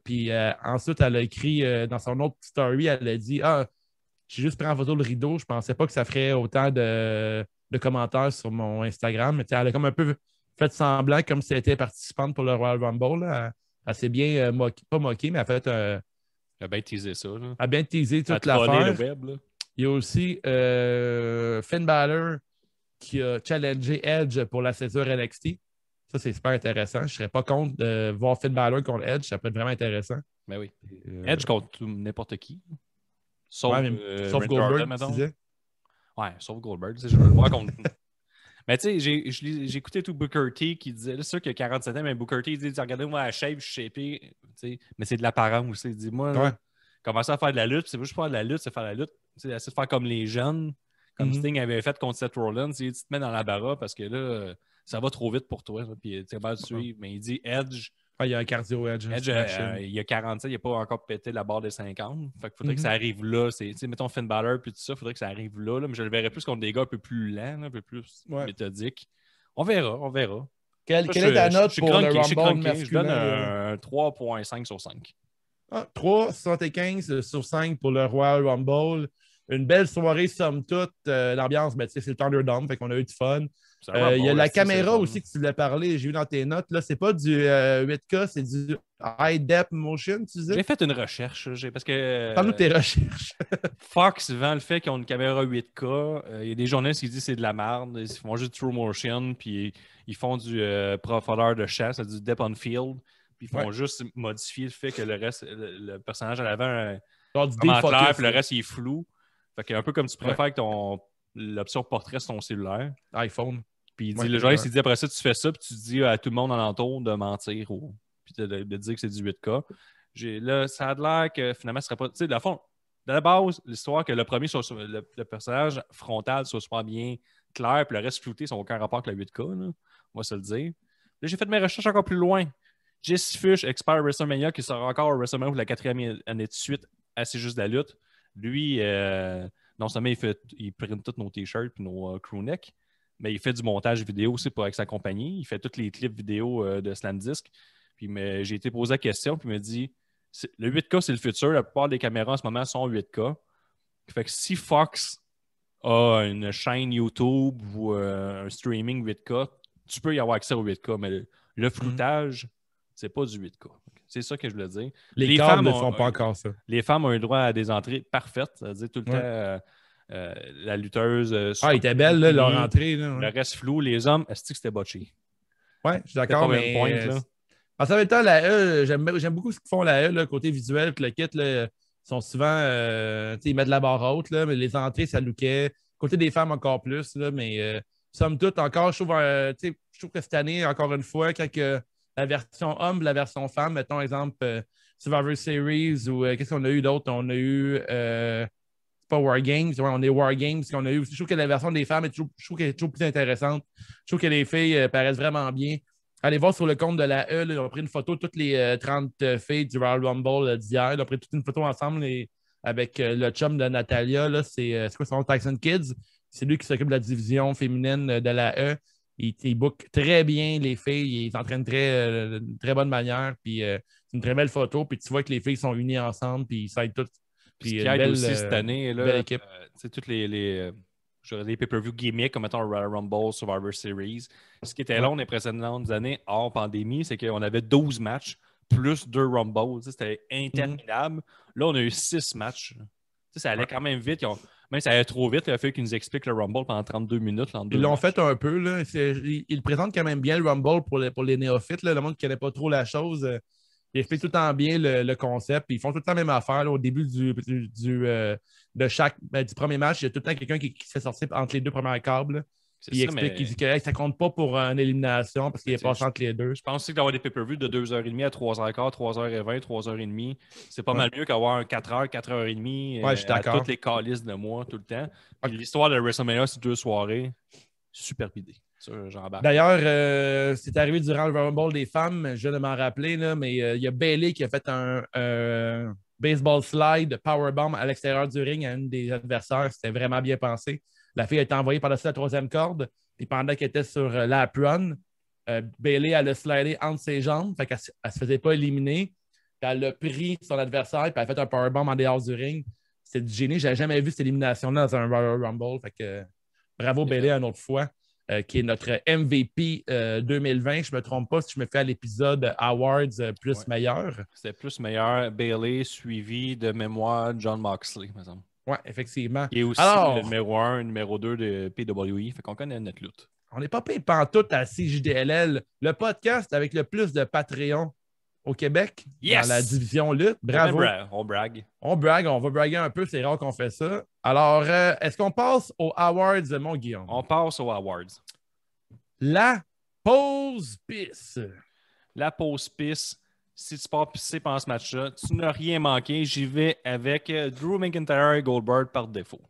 Puis ensuite, elle a écrit dans son autre story, elle a dit j'ai juste pris en photo le rideau. Je pensais pas que ça ferait autant de commentaires sur mon Instagram. Mais elle a comme un peu fait semblant comme si elle était participante pour le Royal Rumble. Là. Elle s'est bien pas moquée, mais elle a fait Elle a bien teasé ça. Là. Elle a bien teasé toute elle a trollé l'affaire. le web. Là. Il y a aussi Finn Balor qui a challengé Edge pour la ceinture NXT. Ça, c'est super intéressant. Je ne serais pas contre de voir Finn Balor contre Edge. Ça peut être vraiment intéressant. Ben oui. Edge contre n'importe qui. Sauf, sauf Goldberg, tu disais. Ouais, sauf Goldberg. Je veux le voir contre... Mais tu sais, j'ai écouté tout Booker T qui disait, c'est sûr qu'il a 47 ans, mais Booker T il dit, regardez-moi la shape, je suis shapé. Mais c'est de l'apparence aussi. Il dit, moi, commencer à faire de la lutte, c'est pas juste faire de la lutte, c'est faire de la lutte. C'est essayer de faire comme les jeunes, comme Sting avait fait contre Seth Rollins. Tu te mets dans la barra parce que là, ça va trop vite pour toi. Là, puis tu es capable de suivre. Mais il dit Edge. Il y a un cardio Edge. Edge, il a 47, il n'a pas encore pété la barre des 50. Fait qu'il faudrait que ça arrive là. Mettons Finn Balor puis tout ça, il faudrait que ça arrive là. Mais je le verrais plus contre des gars un peu plus lents, un peu plus méthodiques. On verra. Quelle est ta note pour le Rumble masculin? Je donne un 3.5 sur 5. 3,75 sur 5 pour le Royal Rumble. Une belle soirée, somme toute. L'ambiance, c'est le Thunderdome, fait qu'on a eu du fun. Il y a la caméra aussi que tu voulais parler, j'ai vu dans tes notes. Là, c'est pas du 8K, c'est du High Depth Motion, tu disais? J'ai fait une recherche. Parce que. Parle-nous de tes recherches. Fox vend le fait qu'ils ont une caméra 8K. Il y a des journalistes qui disent que c'est de la merde. Ils font juste True Motion, puis ils font du profondeur de chasse, du Depth on Field. Puis ils font juste modifier le fait que le personnage à l'avant est clair, puis le reste il est flou. Fait que un peu comme tu préfères que l'option portrait sur ton cellulaire. iPhone. Puis il dit, le journaliste, il dit après ça, tu fais ça, puis tu dis à tout le monde alentour de mentir puis de dire que c'est du 8K. Là, ça a l'air que finalement, ce serait pas. Tu sais, de la base, l'histoire que le premier, le personnage frontal soit super bien clair, puis le reste flouté, ça n'a aucun rapport avec le 8K. Là. On va se le dire. Là, j'ai fait mes recherches encore plus loin. Jesse Fish, expert WrestleMania, qui sera encore au WrestleMania pour la 4e année de suite, assez juste de la lutte. Lui, non seulement il print tous nos t-shirts et nos crewnecks, mais il fait du montage vidéo aussi avec sa compagnie. Il fait tous les clips vidéo de Slamdisk. Puis j'ai été posé la question, puis il m'a dit le 8K, c'est le futur. La plupart des caméras en ce moment sont 8K. Fait que si Fox a une chaîne YouTube ou un streaming 8K, tu peux y avoir accès au 8K, mais le floutage, c'est pas du 8K. C'est ça que je voulais dire. Les femmes ne font pas encore ça. Les femmes ont eu droit à des entrées parfaites. C'est-à-dire tout le temps la lutteuse. Elle était belle, là, leur entrée. Là, le reste flou. Les hommes, est-ce que c'était botché? Ouais, je suis d'accord. Mais en même temps, la E, j'aime beaucoup ce qu'ils font la E, là, côté visuel, que le kit, là, ils sont souvent. Ils mettent la barre haute, là, mais les entrées, ça lookait. Côté des femmes, encore plus. Là, mais somme toute, encore, je trouve que cette année, encore une fois, quand la version homme, la version femme, mettons exemple Survivor Series ou qu'est-ce qu'on a eu d'autre? On a eu pas War Games, on a eu War Games qu'on a eu. Je trouve que la version des femmes je trouve qu'elle est toujours plus intéressante. Je trouve que les filles paraissent vraiment bien. Allez voir sur le compte de la E, là, ils ont pris une photo de toutes les 30 filles du Royal Rumble d'hier. Ils ont pris toute une photo ensemble avec le chum de Natalia. Là, c'est quoi son nom? Tyson Kids. C'est lui qui s'occupe de la division féminine de la E. Il book très bien les filles. Il s'entraîne de très bonne manière. Puis c'est une très belle photo. Puis tu vois que les filles sont unies ensemble. Puis ils s'aident toutes. Puis ce qui aide aussi cette année, là, toutes les pay-per-view gimmicks, comme mettons Royal Rumble, Survivor Series. Ce qui était long les précédentes années hors pandémie, c'est qu'on avait 12 matchs plus 2 Rumbles. C'était interminable. Là, on a eu 6 matchs. Ça allait quand même vite. Même si ça allait trop vite, il a fallu qu'ils nous expliquent le Rumble pendant 32 minutes. Ils l'ont fait un peu. Là. Ils présentent quand même bien le Rumble pour les néophytes. Là. Le monde qui ne connaît pas trop la chose. Ils expliquent tout le temps bien le concept. Ils font tout le temps la même affaire. Là. Au début du premier match, il y a tout le temps quelqu'un qui se fait sortir entre les deux premières câbles. Il explique qu'il dit que ça compte pas pour une élimination parce qu'il est passé entre les deux. Je pense aussi que d'avoir des pay-per-view de 2h30 à 3h15, 3h20, 3h30, c'est pas mal mieux qu'avoir un 4h, 4h30 je suis d'accord. à toutes les calices de mois tout le temps. Puis l'histoire de WrestleMania, c'est 2 soirées. Super idée. Ça, j'embarque. D'ailleurs, c'est arrivé durant le Rumble des femmes, je viens de m'en rappeler, là, mais il y a Bayley qui a fait un baseball slide powerbomb à l'extérieur du ring à une des adversaires. C'était vraiment bien pensé. La fille a été envoyée par-dessus la 3e corde. Et pendant qu'elle était sur l'apron, Bayley, elle a slidé entre ses jambes. Fait qu'elle ne se faisait pas éliminer. Puis elle a pris son adversaire et elle a fait un powerbomb en dehors du ring. C'était du génie. Je n'avais jamais vu cette élimination-là dans un Royal Rumble. Fait que bravo Bayley une autre fois, qui est notre MVP 2020. Je ne me trompe pas si je me fais à l'épisode Awards plus meilleur. C'était plus meilleur. Bayley suivi de mémoire John Moxley, par exemple. Oui, effectivement. Et aussi le numéro 1, numéro 2 de PWE. Fait qu'on connaît notre lutte. On n'est pas payé pantoute à CJDLL, le podcast avec le plus de Patreon au Québec dans la division lutte. Bravo. On brague. On va braguer un peu, c'est rare qu'on fait ça. Alors, est-ce qu'on passe aux Awards, mon Guillaume? On passe aux Awards. La pause pisse. La pause pisse. Si tu pars pisser pendant ce match-là, tu n'as rien manqué. J'y vais avec Drew McIntyre et Goldberg par défaut.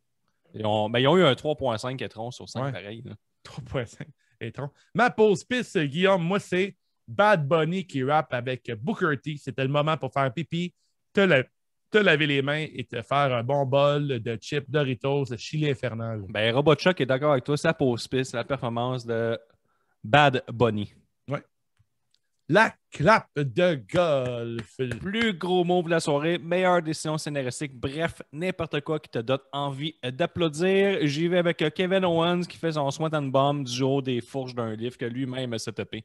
Ils ont eu un 3.5 étron sur 5 pareil. 3.5 étron. Ma pause pisse, Guillaume, moi, c'est Bad Bunny qui rappe avec Booker T. C'était le moment pour faire pipi, te laver les mains et te faire un bon bol de chips Doritos, de chili infernal. Ben, Robot Chuck est d'accord avec toi. Ça pause pisse, la performance de Bad Bunny. Ouais. La clap de golf. Plus gros mot de la soirée, meilleure décision scénaristique. Bref, n'importe quoi qui te donne envie d'applaudir. J'y vais avec Kevin Owens qui fait son Swanton Bomb du haut des fourches d'un livre que lui-même s'est tapé.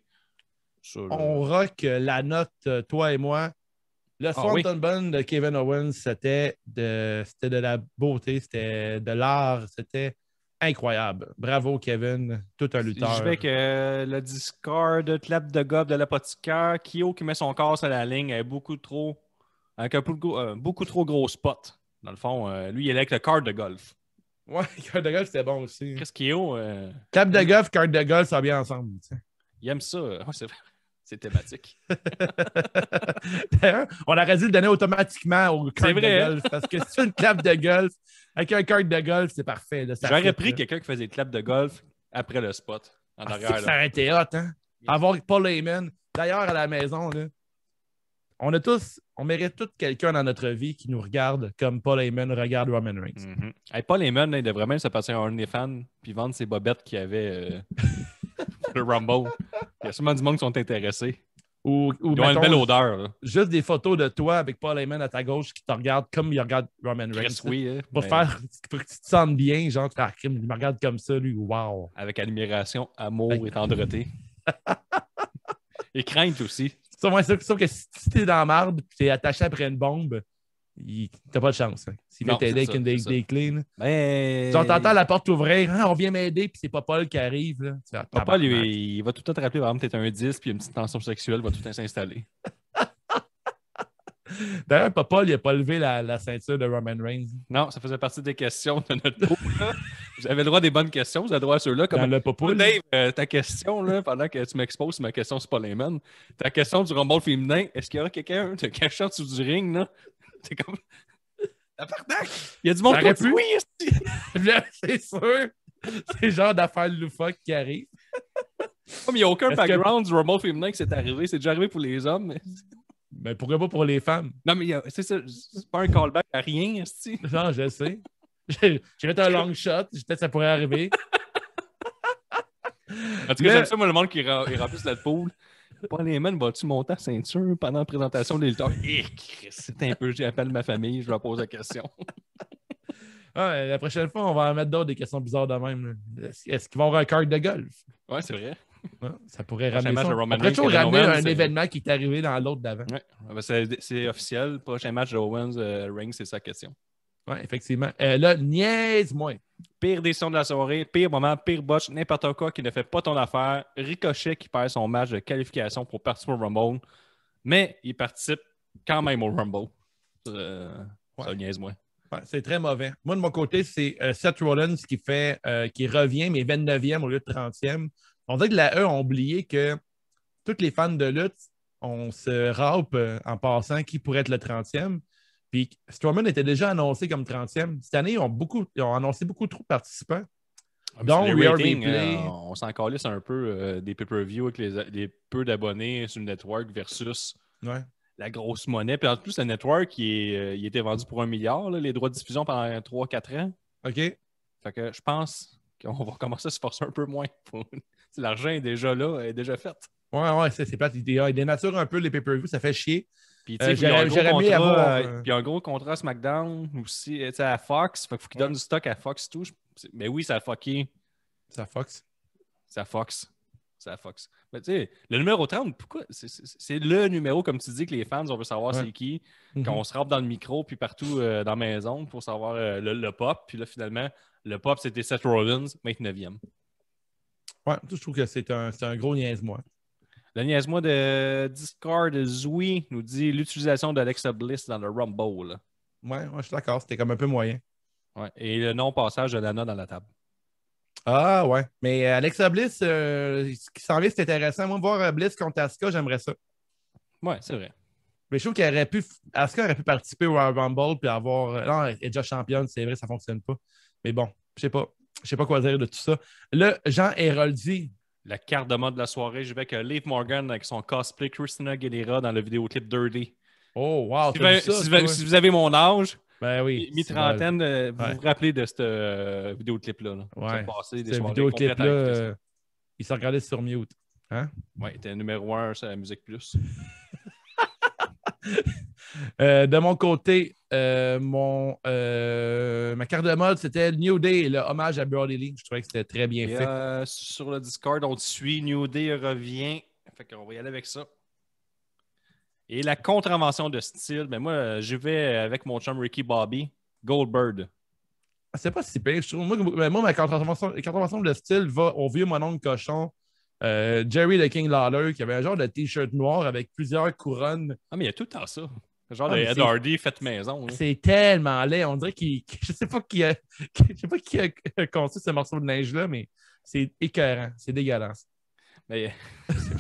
On rock la note, toi et moi. Le Swanton Bomb de Kevin Owens, c'était de la beauté, c'était de l'art, c'était incroyable. Bravo, Kevin. Tout un lutteur. Je vais avec le discard, clap de gobe de l'apothicaire. Kyo qui met son corps sur la ligne avec beaucoup trop gros spot. Dans le fond, lui, il est avec le card de golf. Ouais, card de golf, c'était bon aussi. Qu'est-ce Kyo? Clap de golf, card de golf, ça va bien ensemble. T'sais. Il aime ça. C'est vrai. C'est thématique. D'ailleurs, on aurait dû le donner automatiquement au card de golf. Parce que si tu fais une clap de golf, avec un card de golf, c'est parfait. J'aurais pris quelqu'un qui faisait le clap de golf après le spot. En arrière, ça aurait été hot, hein? Avoir Paul Heyman. D'ailleurs, à la maison, là, on mérite tous quelqu'un dans notre vie qui nous regarde comme Paul Heyman regarde Roman Reigns. Mm-hmm. Hey, Paul Heyman, il devrait même se passer un OnlyFans puis vendre ses bobettes qu'il avait le Rumble. Il y a sûrement du monde qui sont intéressés. Ou ils ont une belle odeur. Là. Juste des photos de toi avec Paul Heyman à ta gauche qui te regarde comme il regarde Roman Reigns. Oui, hein, pour que tu te sentes bien, genre, il me regarde comme ça, lui. Wow. Avec admiration, amour et tendreté. Et crainte aussi. Sauf que si t'es dans la marde et t'es attaché après une bombe, t'as pas de chance. Hein. S'il veut t'aider avec des clés. Mais... Tu entends la porte ouvrir, on vient m'aider, puis c'est pas Paul qui arrive. Là. Paul, il va tout le temps te rappeler, par exemple, t'es un 10, puis une petite tension sexuelle va tout le temps s'installer. D'ailleurs, Paul, il n'a pas levé la ceinture de Roman Reigns. Non, ça faisait partie des questions de notre pool. Vous avez le droit des bonnes questions, vous avez le droit à ceux-là. Comme le popoule. Dave, ta question, là, pendant que tu m'exposes sur ma question sur Paul Heyman, ta question du Rumble féminin, est-ce qu'il y aura quelqu'un de caché en dessous du ring, là? C'est comme... Il y a du monde qui dit oui! C'est sûr! C'est le genre d'affaire loufoque qui arrive. Mais il n'y a aucun background du Rumble féminin qui s'est arrivé. C'est déjà arrivé pour les hommes, mais... Mais pourquoi pas pour les femmes? Non, mais c'est ça. C'est pas un callback à rien, esti. Non, je sais. J'ai fait un long shot. Peut-être que ça pourrait arriver. En tout cas, j'aime ça, moi, le monde qui remplisse la poule. Paul Heyman, vas-tu monter à ceinture pendant la présentation des lutteurs? C'est un peu, j'appelle ma famille, je leur pose la question. La prochaine fois, on va en mettre d'autres des questions bizarres de même. Est-ce qu'ils vont avoir un card de golf? Ouais, c'est vrai. Ouais, ça pourrait ramener ça. On pourrait toujours ramener un événement qui est arrivé dans l'autre d'avant. Ouais. C'est officiel. Prochain match de Owens Reigns, c'est sa question. Oui, effectivement. Là, niaise-moi. Pire décision de la soirée, pire moment, pire botch, n'importe quoi qui ne fait pas ton affaire. Ricochet qui perd son match de qualification pour participer au Rumble. Mais il participe quand même au Rumble. Ça niaise-moi. Ouais, c'est très mauvais. Moi, de mon côté, c'est Seth Rollins qui revient, mais 29e au lieu de 30e. On dirait que la E a oublié que tous les fans de lutte, on se râpe en passant qui pourrait être le 30e. Puis Strowman était déjà annoncé comme 30e. Cette année, ils ont annoncé beaucoup trop de participants. Donc, Donc, les We Are ratings, Replay. on s'en calisse un peu des pay-per-view avec les peu d'abonnés sur le network versus Ouais. la grosse monnaie. Puis en plus, le network, il était vendu pour 1 milliard, là, les droits de diffusion pendant 3-4 ans. OK. Fait que je pense qu'on va commencer à se forcer un peu moins. L'argent est déjà là, est déjà fait. Ouais, c'est plate. Il dénature un peu les pay-per-view, ça fait chier. Puis, tu sais, J'aurais aimé avoir. puis il y a un gros contrat à SmackDown aussi, tu sais, à Fox. Fait qu'il faut qu'il donne du stock à Fox et tout. Mais oui, ça a fucké. C'est à Fox. C'est à Fox. C'est à Fox. Mais tu sais, le numéro 30, pourquoi? C'est le numéro, comme tu dis, que les fans, on veut savoir c'est qui. Quand on se rampe dans le micro, puis partout dans la maison pour savoir le pop. Puis là, finalement, le pop, c'était Seth Rollins, 29e. Ouais, je trouve que c'est un gros niaise-moi. Le niaise-moi de Discord, Zoui, nous dit l'utilisation d'Alexa Bliss dans le Rumble. Ouais, je suis d'accord. C'était comme un peu moyen. Ouais. Et le non-passage de Lana dans la table. Ah, ouais. Mais Alexa Bliss, ce qui s'en vient, c'est intéressant. Moi, voir Bliss contre Asuka, j'aimerais ça. Ouais, c'est vrai. Mais je trouve Asuka aurait pu participer au Royal Rumble puis avoir. Non, elle est déjà championne, c'est vrai, ça ne fonctionne pas. Mais bon, je sais pas. Je sais pas quoi dire de tout ça. Là, Jean Héroldi. La carte de mode de la soirée, je vais avec Liv Morgan avec son cosplay Christina Aguilera dans le vidéoclip Dirty. Oh, wow. Si vous avez mon âge, ben oui, mi-trentaine, vous vous rappelez de ce vidéoclip-là. Là. Ouais. Passé des ce vidéoclip-là, il s'est regardé sur mute. Hein? Ouais, il était numéro 1 sur la Musique Plus. De mon côté, ma carte de mode, c'était New Day, le hommage à Brody Lee. Je trouvais que c'était très bien fait. Sur le Discord, on te suit. New Day revient. Fait qu'on va y aller avec ça. Et la contravention de style, ben moi, je vais avec mon chum Ricky Bobby, Goldberg. C'est pas si pire, je trouve. Moi, ma contravention de style va au vieux mon oncle cochon, Jerry the King Lawler, qui avait un genre de t-shirt noir avec plusieurs couronnes. Ah, mais il y a tout le temps ça. Un genre de Ed Hardy fait maison. Là. C'est tellement laid. On dirait je sais pas qui a conçu ce morceau de neige-là, mais c'est écœurant. C'est dégueulasse. Mais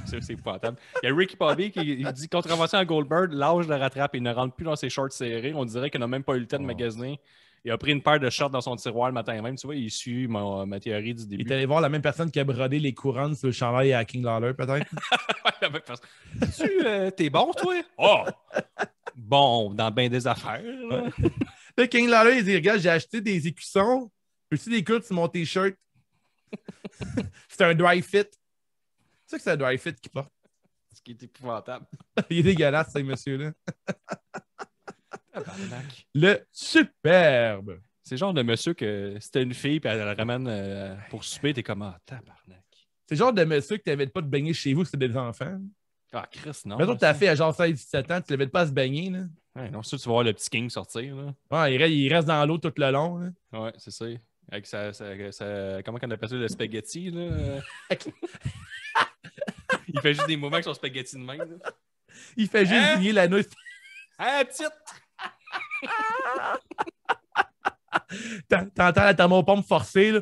c'est épouvantable. Il y a Ricky Bobby qui dit contravention à Goldberg, l'âge le rattrape. Il ne rentre plus dans ses shorts serrés. On dirait qu'il n'a même pas eu le temps de magasiner. Il a pris une paire de shorts dans son tiroir le matin même. Tu vois, il suit ma théorie du début. Il est allé voir la même personne qui a brodé les couronnes sur le chandail à King Lawler, peut-être. La même personne. T'es bon, toi? Oh! Bon, dans bien des affaires. Là, King Lawler, il dit regarde, j'ai acheté des écussons. Peux-tu des coudes sur mon t-shirt? C'est un dry fit. C'est ça que c'est un dry fit qu'il porte. Ce qui est épouvantable. Il est dégueulasse, ce monsieur-là. Le superbe. C'est le genre de monsieur que si t'as une fille et elle la ramène pour souper, t'es comme tabarnak. C'est le genre de monsieur que t'invites pas de baigner chez vous si t'as des enfants. Ah, Chris, non. Mais toi, ta fille à genre 16-17 ans, tu l'invites pas à se baigner. Là. Ouais, non, c'est sûr que tu vas voir le petit King sortir. Là. Ouais, il reste dans l'eau tout le long. Là. Ouais, c'est ça. Avec sa comment on appelle ça, le spaghetti, là? Il fait juste des mouvements avec son spaghetti de main. Là. Il fait juste lier la noix. Ah, petite! T'entends la thermopompe forcée, là.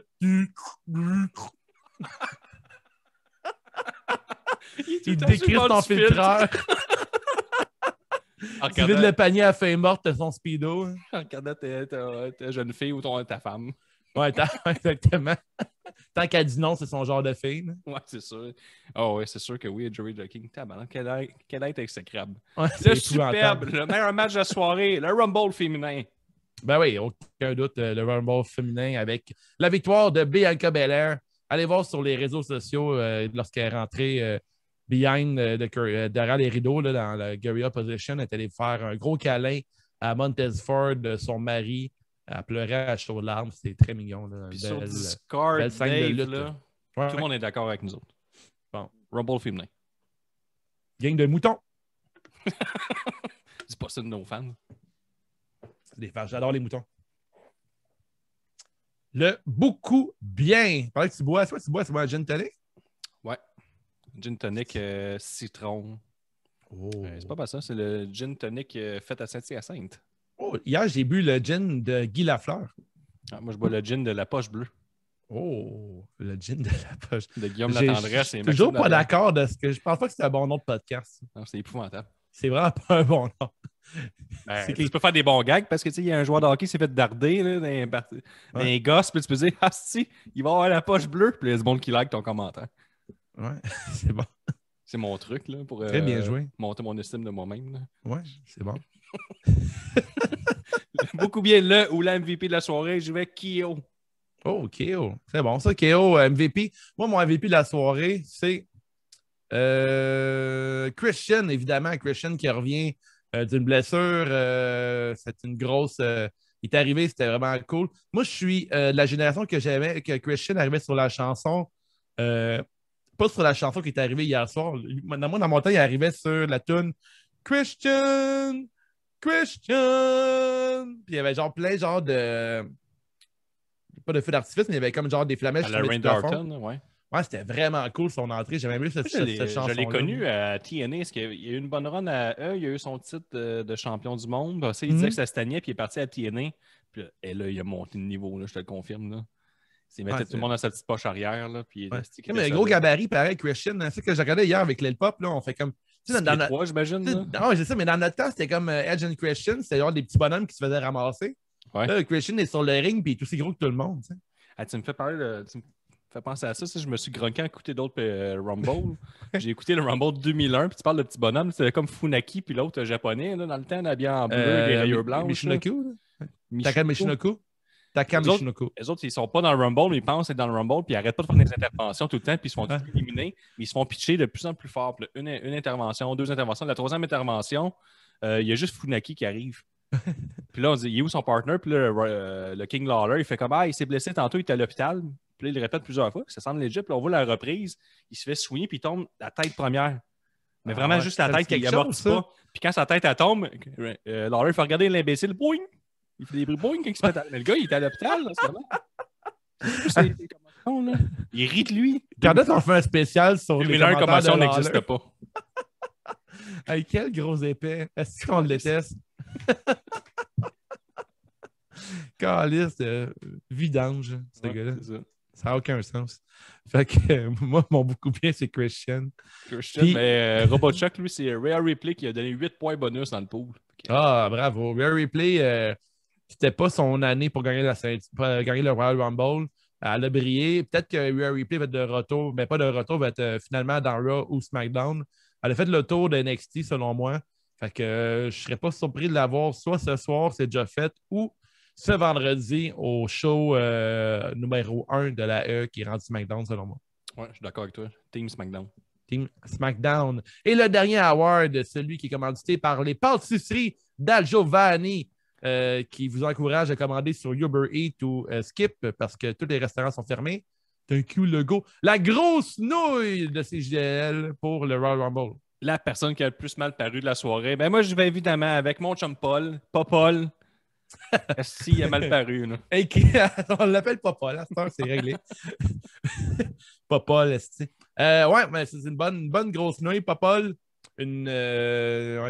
Il décrit ton filtreur. Tu vides le panier à fin morte de son speedo. Hein. En regardant ta jeune fille ou ta femme. Ouais, exactement. Tant qu'elle dit non, c'est son genre de fille. Là. Ouais, c'est sûr. Oh, ouais, c'est sûr que oui, Jerry the King. Quel être exécrable. Ouais, le superbe, le meilleur match de la soirée, le Rumble féminin. Ben oui, aucun doute, le Rumble féminin avec la victoire de Bianca Belair. Allez voir sur les réseaux sociaux lorsqu'elle est rentrée derrière les rideaux là, dans la Guerrilla Position. Elle est allée faire un gros câlin à Montez Ford, son mari. Elle pleurait à chaudes larmes. C'était très mignon. Là. Puis sur Discord, Dave, de lutte, là, ouais. Tout le monde est d'accord avec nous autres. Bon. Rumble féminin. Gang de moutons. C'est pas ça de nos fans. C'est des fans. J'adore les moutons. Le beaucoup bien. Pareil que tu bois. C'est un gin tonic? Ouais. Gin tonic citron. Oh. C'est pas ça. C'est le gin tonic fait à Saint-Hyacinthe. Oh, hier, j'ai bu le gin de Guy Lafleur. Ah, moi, je bois le gin de la poche bleue. Oh, le gin de la poche. De Guillaume Je Latendresse. suis toujours pas d'accord de ce que je pense pas que c'est un bon nom de podcast. Non, c'est épouvantable. C'est vraiment pas un bon nom. Ben, tu peux faire des bons gags parce que il y a un joueur de hockey qui s'est fait darder là, dans les gosses, puis tu peux dire ah si, il va avoir la poche bleue, puis il y a du monde qui like ton commentaire. Ouais, c'est bon. C'est mon truc là, pour Très bien joué. monter mon estime de moi-même. Là. Ouais, c'est bon. Beaucoup bien le ou la MVP de la soirée, je vais Kyo. Oh, Keo. C'est bon, ça, Keo, MVP. Moi, mon MVP de la soirée, c'est Christian, évidemment. Christian qui revient d'une blessure. C'est une grosse. Il est arrivé, c'était vraiment cool. Moi, je suis de la génération que j'aimais, que Christian arrivait sur la chanson. Pas sur la chanson qui est arrivée hier soir. Moi, dans mon temps, il arrivait sur la tune Christian. Puis il y avait genre plein genre de. Pas de feu d'artifice, mais il y avait comme genre des flamèches. À la Randy Orton, ouais. Ouais, c'était vraiment cool son entrée. J'aimais mieux cette chanson. Je l'ai connu à TNA. Parce qu'il y a eu une bonne run à eux. Il a eu son titre de champion du monde. Bah, il disait que ça stagnait, puis il est parti à TNA. Puis là, il a monté de niveau, là, je te le confirme. Là. Il mettait tout le monde dans sa petite poche arrière. Là, puis comme un gros gabarit, pareil, Christian. C'est ce que j'ai regardé hier avec l'El-Pop. On fait comme. Dans 3, j'imagine. Non, je sais, mais dans notre temps, c'était comme Edge and Christian. C'était genre des petits bonhommes qui se faisaient ramasser. Ouais. Là, Christian est sur le ring, puis il est aussi gros que tout le monde. Ah, tu me fais parler de. Tu me fais penser à ça. Je me suis grunqué à écouter d'autres Rumble. J'ai écouté le Rumble 2001, puis tu parles de petits bonhommes. C'était comme Funaki, puis l'autre japonais, là, dans le temps, habillé en bleu, les rayures blanches. Michinoku. Takam Michinoku. Takam Michinoku. Les autres, ils sont pas dans le Rumble, mais ils pensent être dans le Rumble, puis ils arrêtent pas de faire des interventions tout le temps, puis ils se font tous éliminer. Ils se font pitcher de plus en plus fort. Puis une intervention, 2 interventions. La 3e intervention, il y a juste Funaki qui arrive. Puis là, on dit, il est où son partner? Puis là, le King Lawler, il fait comme, il s'est blessé tantôt, il était à l'hôpital. Puis là, il le répète plusieurs fois, ça semble legit. Puis là, on voit la reprise, il se fait soigner, puis il tombe la tête première. Mais vraiment, juste la tête qui amortit pas. Puis quand sa tête, elle tombe, Lawler, il fait regarder l'imbécile, boing! Il fait des bruits boing quand il se met à... Mais le gars, il était à l'hôpital, là, c'est là. Il rit de lui. Quand on fait un spécial sur les commotion n'existe pas. Hey, quel gros épais. Est-ce qu'on le déteste? Calice de vidange, ce gars-là. Ça n'a aucun sens. Fait que moi, mon beaucoup bien, c'est Christian. Puis, mais Robotchuck, lui, c'est Rhea Ripley qui a donné 8 points bonus dans le pool. Ah, bravo. Rhea Ripley, c'était pas son année pour gagner le Royal Rumble. Elle a brillé. Peut-être que Rhea Ripley va être de retour, mais pas de retour, va être finalement dans Raw ou SmackDown. Elle a fait le tour de NXT, selon moi. Fait que je serais pas surpris de l'avoir soit ce soir, c'est déjà fait, ou ce vendredi au show numéro 1 de la E qui est rendu SmackDown, selon moi. Ouais, je suis d'accord avec toi. Team SmackDown. Team SmackDown. Et le dernier award, celui qui est commandité par les pâtisseries d'Al Giovanni, qui vous encourage à commander sur Uber Eats ou Skip parce que tous les restaurants sont fermés. Thank you, le go. La grosse nouille de CJL pour le Royal Rumble. La personne qui a le plus mal paru de la soirée, ben moi, je vais évidemment avec mon chum Paul. Pas Paul. Est-ce qu'il a mal paru, là? Hey, on l'appelle pas Paul, à cette heure, c'est réglé. Pas Paul, est-ce ouais, mais c'est une bonne grosse nouille, pas Paul. Une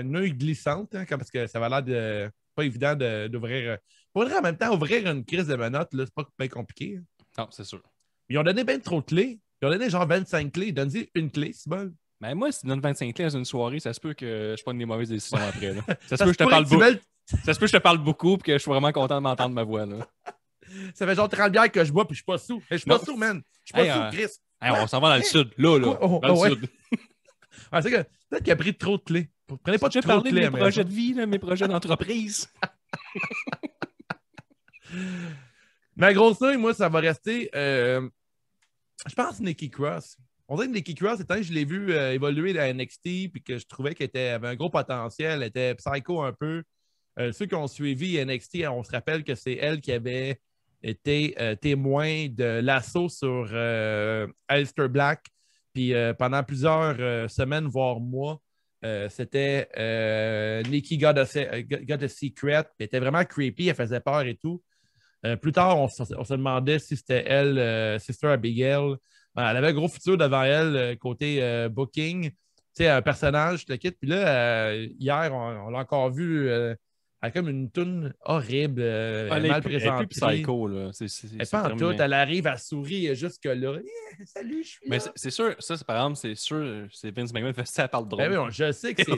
nouille glissante, hein, parce que ça va l'air de pas évident d'ouvrir. Faudrait en même temps ouvrir une crise de menottes, là, c'est pas bien compliqué. Hein. Non, c'est sûr. Ils ont donné bien trop de clés. Ils ont donné genre 25 clés. Donne-y une clé, c'est bon. Mais moi, si tu donnes 25 clés dans une soirée, ça se peut que je prenne des mauvaises décisions après. Là. Ça se peut que je te parle beaucoup. Ça se peut que je te parle beaucoup et que je suis vraiment content de m'entendre ma voix. Là. Ça fait genre 30 bières que je bois puis je suis pas sous. Je suis pas sous, man. Je suis pas sous, Chris. On s'en va dans le sud. Là. Dans le sud. C'est que peut-être qu'il a pris trop de clés. Prenez pas trop de clés. Mes projets de vie, là, mes projets d'entreprise. Ma grosse nouille, moi, ça va rester... je pense Nikki Cross. On dirait que Nikki Cross, étant que je l'ai vu évoluer à NXT puis que je trouvais qu'elle avait un gros potentiel, elle était psycho un peu. Ceux qui ont suivi NXT, on se rappelle que c'est elle qui avait été témoin de l'assaut sur Aleister Black. Puis pendant plusieurs semaines, voire mois, c'était Nikki got a secret. Puis elle était vraiment creepy, elle faisait peur et tout. Plus tard, on se demandait si c'était elle, Sister Abigail. Elle avait un gros futur devant elle, côté booking. Tu sais, un personnage, je te quitte. Puis là, hier, on l'a encore vu Elle a comme une toune horrible, Elle mal est plus présentée. psycho, là. Elle pas en terminé. tout, elle arrive à sourire jusque-là. Yeah, salut, je suis là. Mais c'est sûr, ça, par exemple, c'est sûr, c'est Vince McMahon fait ça, elle parle drôle. Ben oui, je sais que c'est.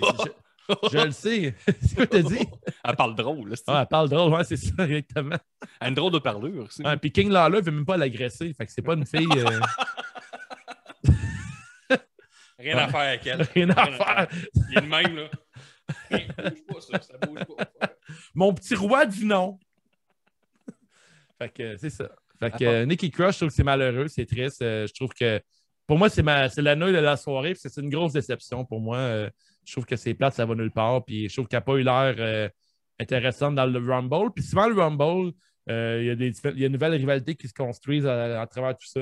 Je le sais. C'est quoi t'as dit? Elle parle drôle, là. Ah, elle parle drôle, ouais, c'est ça, exactement. Elle a une drôle de parlure aussi. Ouais, puis King Lawler ne veut même pas l'agresser. Fait que c'est pas une fille. Rien à faire avec elle. Rien à faire. Il est le même, là. Bouge pas, ça bouge pas. Mon petit roi dit non. Fait que c'est ça. Fait que Nikki Cross, je trouve que c'est malheureux, c'est triste. Je trouve que pour moi, c'est la noix de la soirée, parce que c'est une grosse déception pour moi. Je trouve que c'est plate, ça va nulle part. Puis je trouve qu'elle n'a pas eu l'air intéressante dans le Rumble. Puis souvent, le Rumble, il y a une nouvelle rivalité qui se construisent à travers tout ça.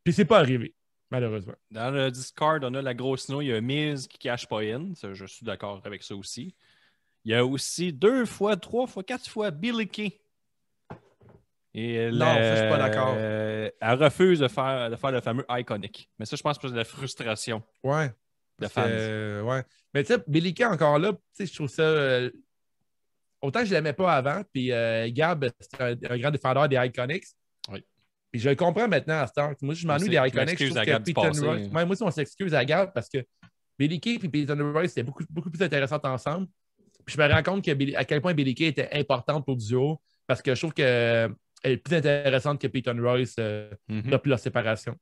Puis c'est pas arrivé, malheureusement. Dans le Discord, on a la grosse noix. Il y a Miz qui cache pas in. Ça, je suis d'accord avec ça aussi. Il y a aussi 2 fois, 3 fois, 4 fois Billie Kay. Et Non, ça, je suis pas d'accord. Elle refuse de faire le fameux Iconic. Mais ça, je pense que c'est de la frustration. Ouais. De fans. Ouais. Mais tu sais, Billie Kay encore là, tu sais, je trouve ça. Autant que je ne l'aimais pas avant, puis Gab, c'est un grand défendeur des Iconics. Oui. Puis je le comprends maintenant à ce temps. Moi, je m'ennuie des Iconics. Je trouve que Peyton Royce. Moi aussi, on s'excuse à Gab parce que Billie Kay et Peyton Royce étaient beaucoup, beaucoup plus intéressants ensemble. Puis je me rends compte à quel point Billie Kay était importante pour le duo parce que je trouve qu'elle est plus intéressante que Peyton Royce depuis leur séparation.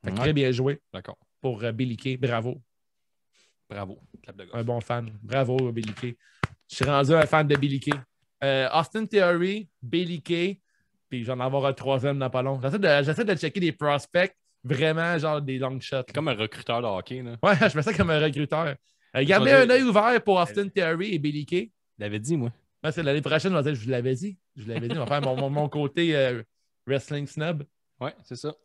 Fait que très bien joué. D'accord. Pour Billie Kay. Bravo. Bravo. Clap de gauche. Un bon fan. Bravo, Billie Kay. Je suis rendu un fan de Billie Kay. Austin Theory, Billie Kay, puis j'en vais avoir un 3e dans pas long. J'essaie de checker des prospects, vraiment genre des long shots. Comme un recruteur de hockey. Là. Ouais, je me sens comme un recruteur. Gardez un œil ouvert pour Austin Theory et Billie Kay. Je l'avais dit, moi. Ouais, c'est l'année prochaine, je vais dire, je vous l'avais dit. Je l'avais dit, on va faire mon côté wrestling snob. Ouais, c'est ça.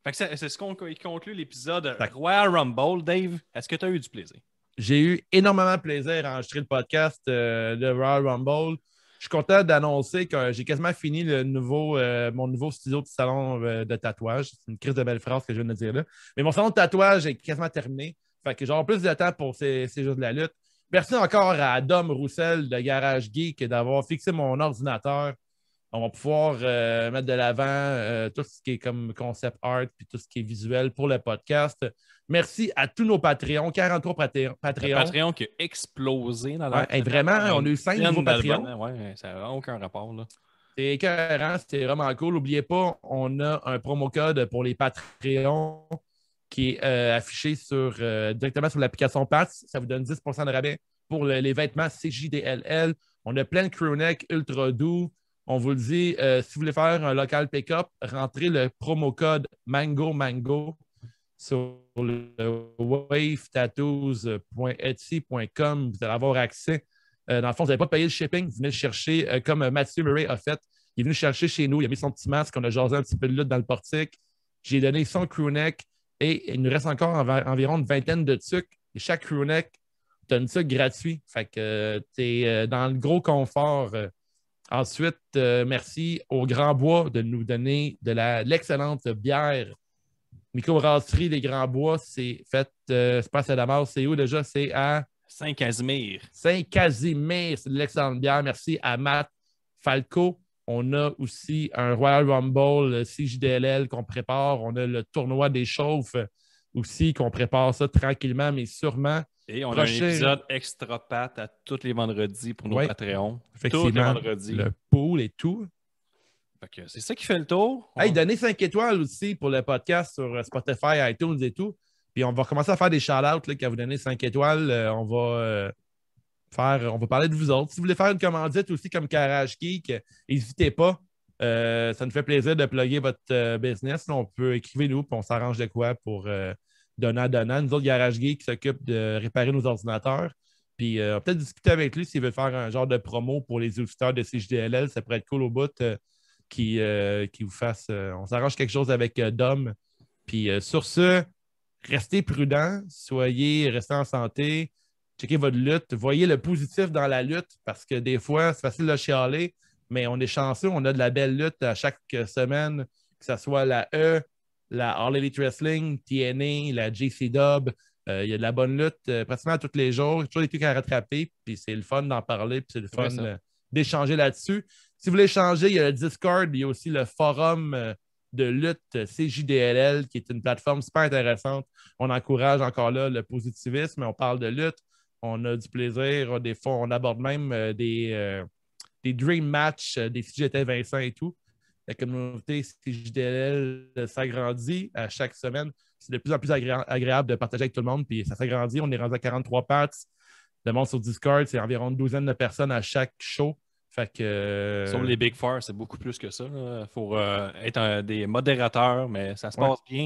Fait que c'est ce qu'on conclut l'épisode Royal Rumble. Dave, est-ce que tu as eu du plaisir? J'ai eu énormément de plaisir à enregistrer le podcast de Royal Rumble. Je suis content d'annoncer que j'ai quasiment fini mon nouveau studio de salon de tatouage. C'est une crise de belle phrase que je viens de dire là. Mais mon salon de tatouage est quasiment terminé. Fait que j'aurai plus de temps pour ces jours de la lutte. Merci encore à Dom Roussel de Garage Geek d'avoir fixé mon ordinateur. On va pouvoir mettre de l'avant tout ce qui est comme concept art puis tout ce qui est visuel pour le podcast. Merci à tous nos Patreons, 43 Patreons. Le Patreon qui a explosé dans la vraiment, on a eu 5 nouveaux Patreons. Oui, ça n'a aucun rapport. Là. C'est écœurant, c'était vraiment cool. N'oubliez pas, on a un promo code pour les Patreons qui est affiché directement sur l'application Pass. Ça vous donne 10% de rabais pour les vêtements CJDLL. On a plein de crewnecks ultra doux. On vous le dit, si vous voulez faire un local pick-up, rentrez le promo code MangoMango sur le wavetattoos.etsy.com. Vous allez avoir accès. Dans le fond, vous n'avez pas payé le shipping. Vous venez le chercher comme Mathieu Murray a fait. Il est venu chercher chez nous. Il a mis son petit masque. On a jasé un petit peu de lutte dans le portique. J'ai donné son crewneck et il nous reste encore environ une vingtaine de trucs. Et chaque crewneck, tu as une truc gratuit. Fait que tu es dans le gros confort. Ensuite, merci au Grand Bois de nous donner de l'excellente bière. Microbrasserie des Grands Bois, c'est fait, c'est pas à Saint-Damas, c'est où déjà? C'est à Saint-Casimir. Saint-Casimir, c'est de l'excellente bière. Merci à Matt Falco. On a aussi un Royal Rumble CJDLL qu'on prépare. On a le tournoi des chauves aussi qu'on prépare ça tranquillement, mais sûrement. Et on a un épisode extra pat à tous les vendredis pour nos Patreons. Tous les vendredis. Le pool et tout. C'est ça qui fait le tour. Hey, donnez 5 étoiles aussi pour le podcast sur Spotify, iTunes et tout. Puis on va commencer à faire des shout-outs qui vous donner 5 étoiles. On va parler de vous autres. Si vous voulez faire une commandite aussi comme Garage Geek, n'hésitez pas. Ça nous fait plaisir de plugger votre business. Là, on peut écrire nous, puis on s'arrange de quoi pour donnant. Nous autres, Garage Geek s'occupe de réparer nos ordinateurs. Puis on va peut-être discuter avec lui s'il veut faire un genre de promo pour les auditeurs de CJDLL. Ça pourrait être cool au bout qui vous fasse. On s'arrange quelque chose avec Dom. Puis sur ce, restez prudents, restez en santé, checkez votre lutte, voyez le positif dans la lutte parce que des fois, c'est facile de chialer, mais on est chanceux, on a de la belle lutte à chaque semaine, que ce soit la la All Elite Wrestling, TNA, la JC Dub. Il y a de la bonne lutte pratiquement tous les jours, toujours des trucs à rattraper, puis c'est le fun d'en parler, puis c'est le fun d'échanger là-dessus. Si vous voulez échanger, il y a le Discord, il y a aussi le forum de lutte CJDLL, qui est une plateforme super intéressante. On encourage encore là le positivisme, on parle de lutte, on a du plaisir, des fois on aborde même des dream matchs, des si j'étais Vincent et tout. La communauté CJDLL s'agrandit à chaque semaine. C'est de plus en plus agréable de partager avec tout le monde, puis ça s'agrandit. On est rendu à 43 parts de monde sur Discord, c'est environ une douzaine de personnes à chaque show. Fait que. Sur les Big Four, c'est beaucoup plus que ça. Il faut être des modérateurs, mais ça se passe bien.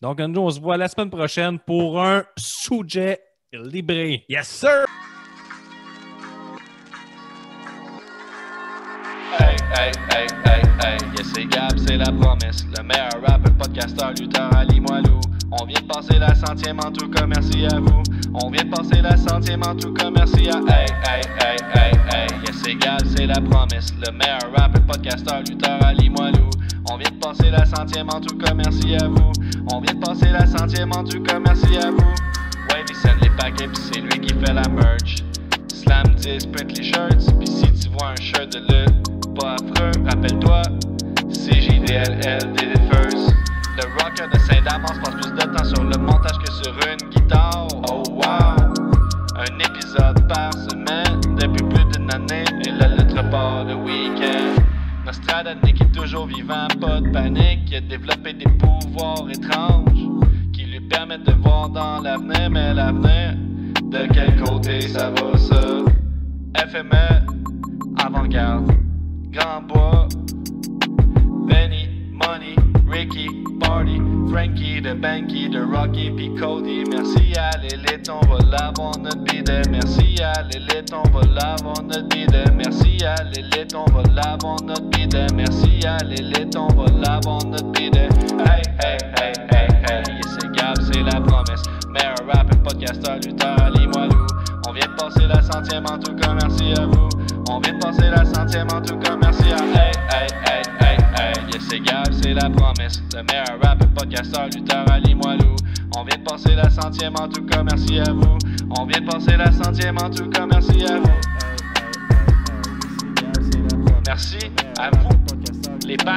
Donc, nous, on se voit la semaine prochaine pour un sujet libre. Yes, sir! Hey, hey, hey, hey, hey, yes, c'est Gab, c'est la promesse. Le meilleur rapper, podcasteur, lutteur, Ali Moilou. On vient de passer la 100e en tout cas, merci à vous. On vient de passer la 100e en tout cas, merci à hey, hey, hey, hey, hey, yes, c'est Gab, c'est la promesse. Le meilleur rapper, podcasteur, lutteur, Ali Moilou. On vient de passer la 100e en tout cas, merci à vous. On vient de passer la 100e en tout cas, merci à vous. Wave, il send les paquets, pis c'est lui qui fait la merch. Slam 10, print les shirts, pis si tu vois un shirt de lutte pas affreux, rappelle-toi, CJDLL did it first. Le rocker de Saint-Damas passe plus de temps sur le montage que sur une guitare. Oh wow! Un épisode par semaine depuis plus d'une année et le lettre part le week-end. Nostradamus qui est toujours vivant, pas de panique, qui a développé des pouvoirs étranges qui lui permettent de voir dans l'avenir, mais l'avenir, de quel côté ça va ça? FME, avant-garde, Grand Bois, Benny, Money, Ricky, Party, Frankie, de Banky, de Rocky, puis Cody. Merci à l'élite, on va l'avoir notre bidet. Merci à l'élite, on va l'avoir notre bidet. Merci à l'élite, on va l'avoir notre bidet. Merci à l'élite, on va l'avoir notre bidet. Hey, hey, hey, hey, hey, yes, c'est Gab, c'est la promesse. Meilleur rapper, podcasteur, lutteur, Ali Moilou. On vient de passer la 100e en tout cas, merci à vous. On vient de passer la 100e en tout cas, merci à hey, hey, hey, hey, hey, yes, c'est Gab, c'est la promesse. Le meilleur rapper, podcasteur, lutteur, Ali Moilou. On vient de passer la 100e en tout cas, merci à vous. On vient de passer la 100e en tout cas, merci à vous. Merci à vous, les Pats.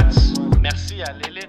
Merci à l'élite.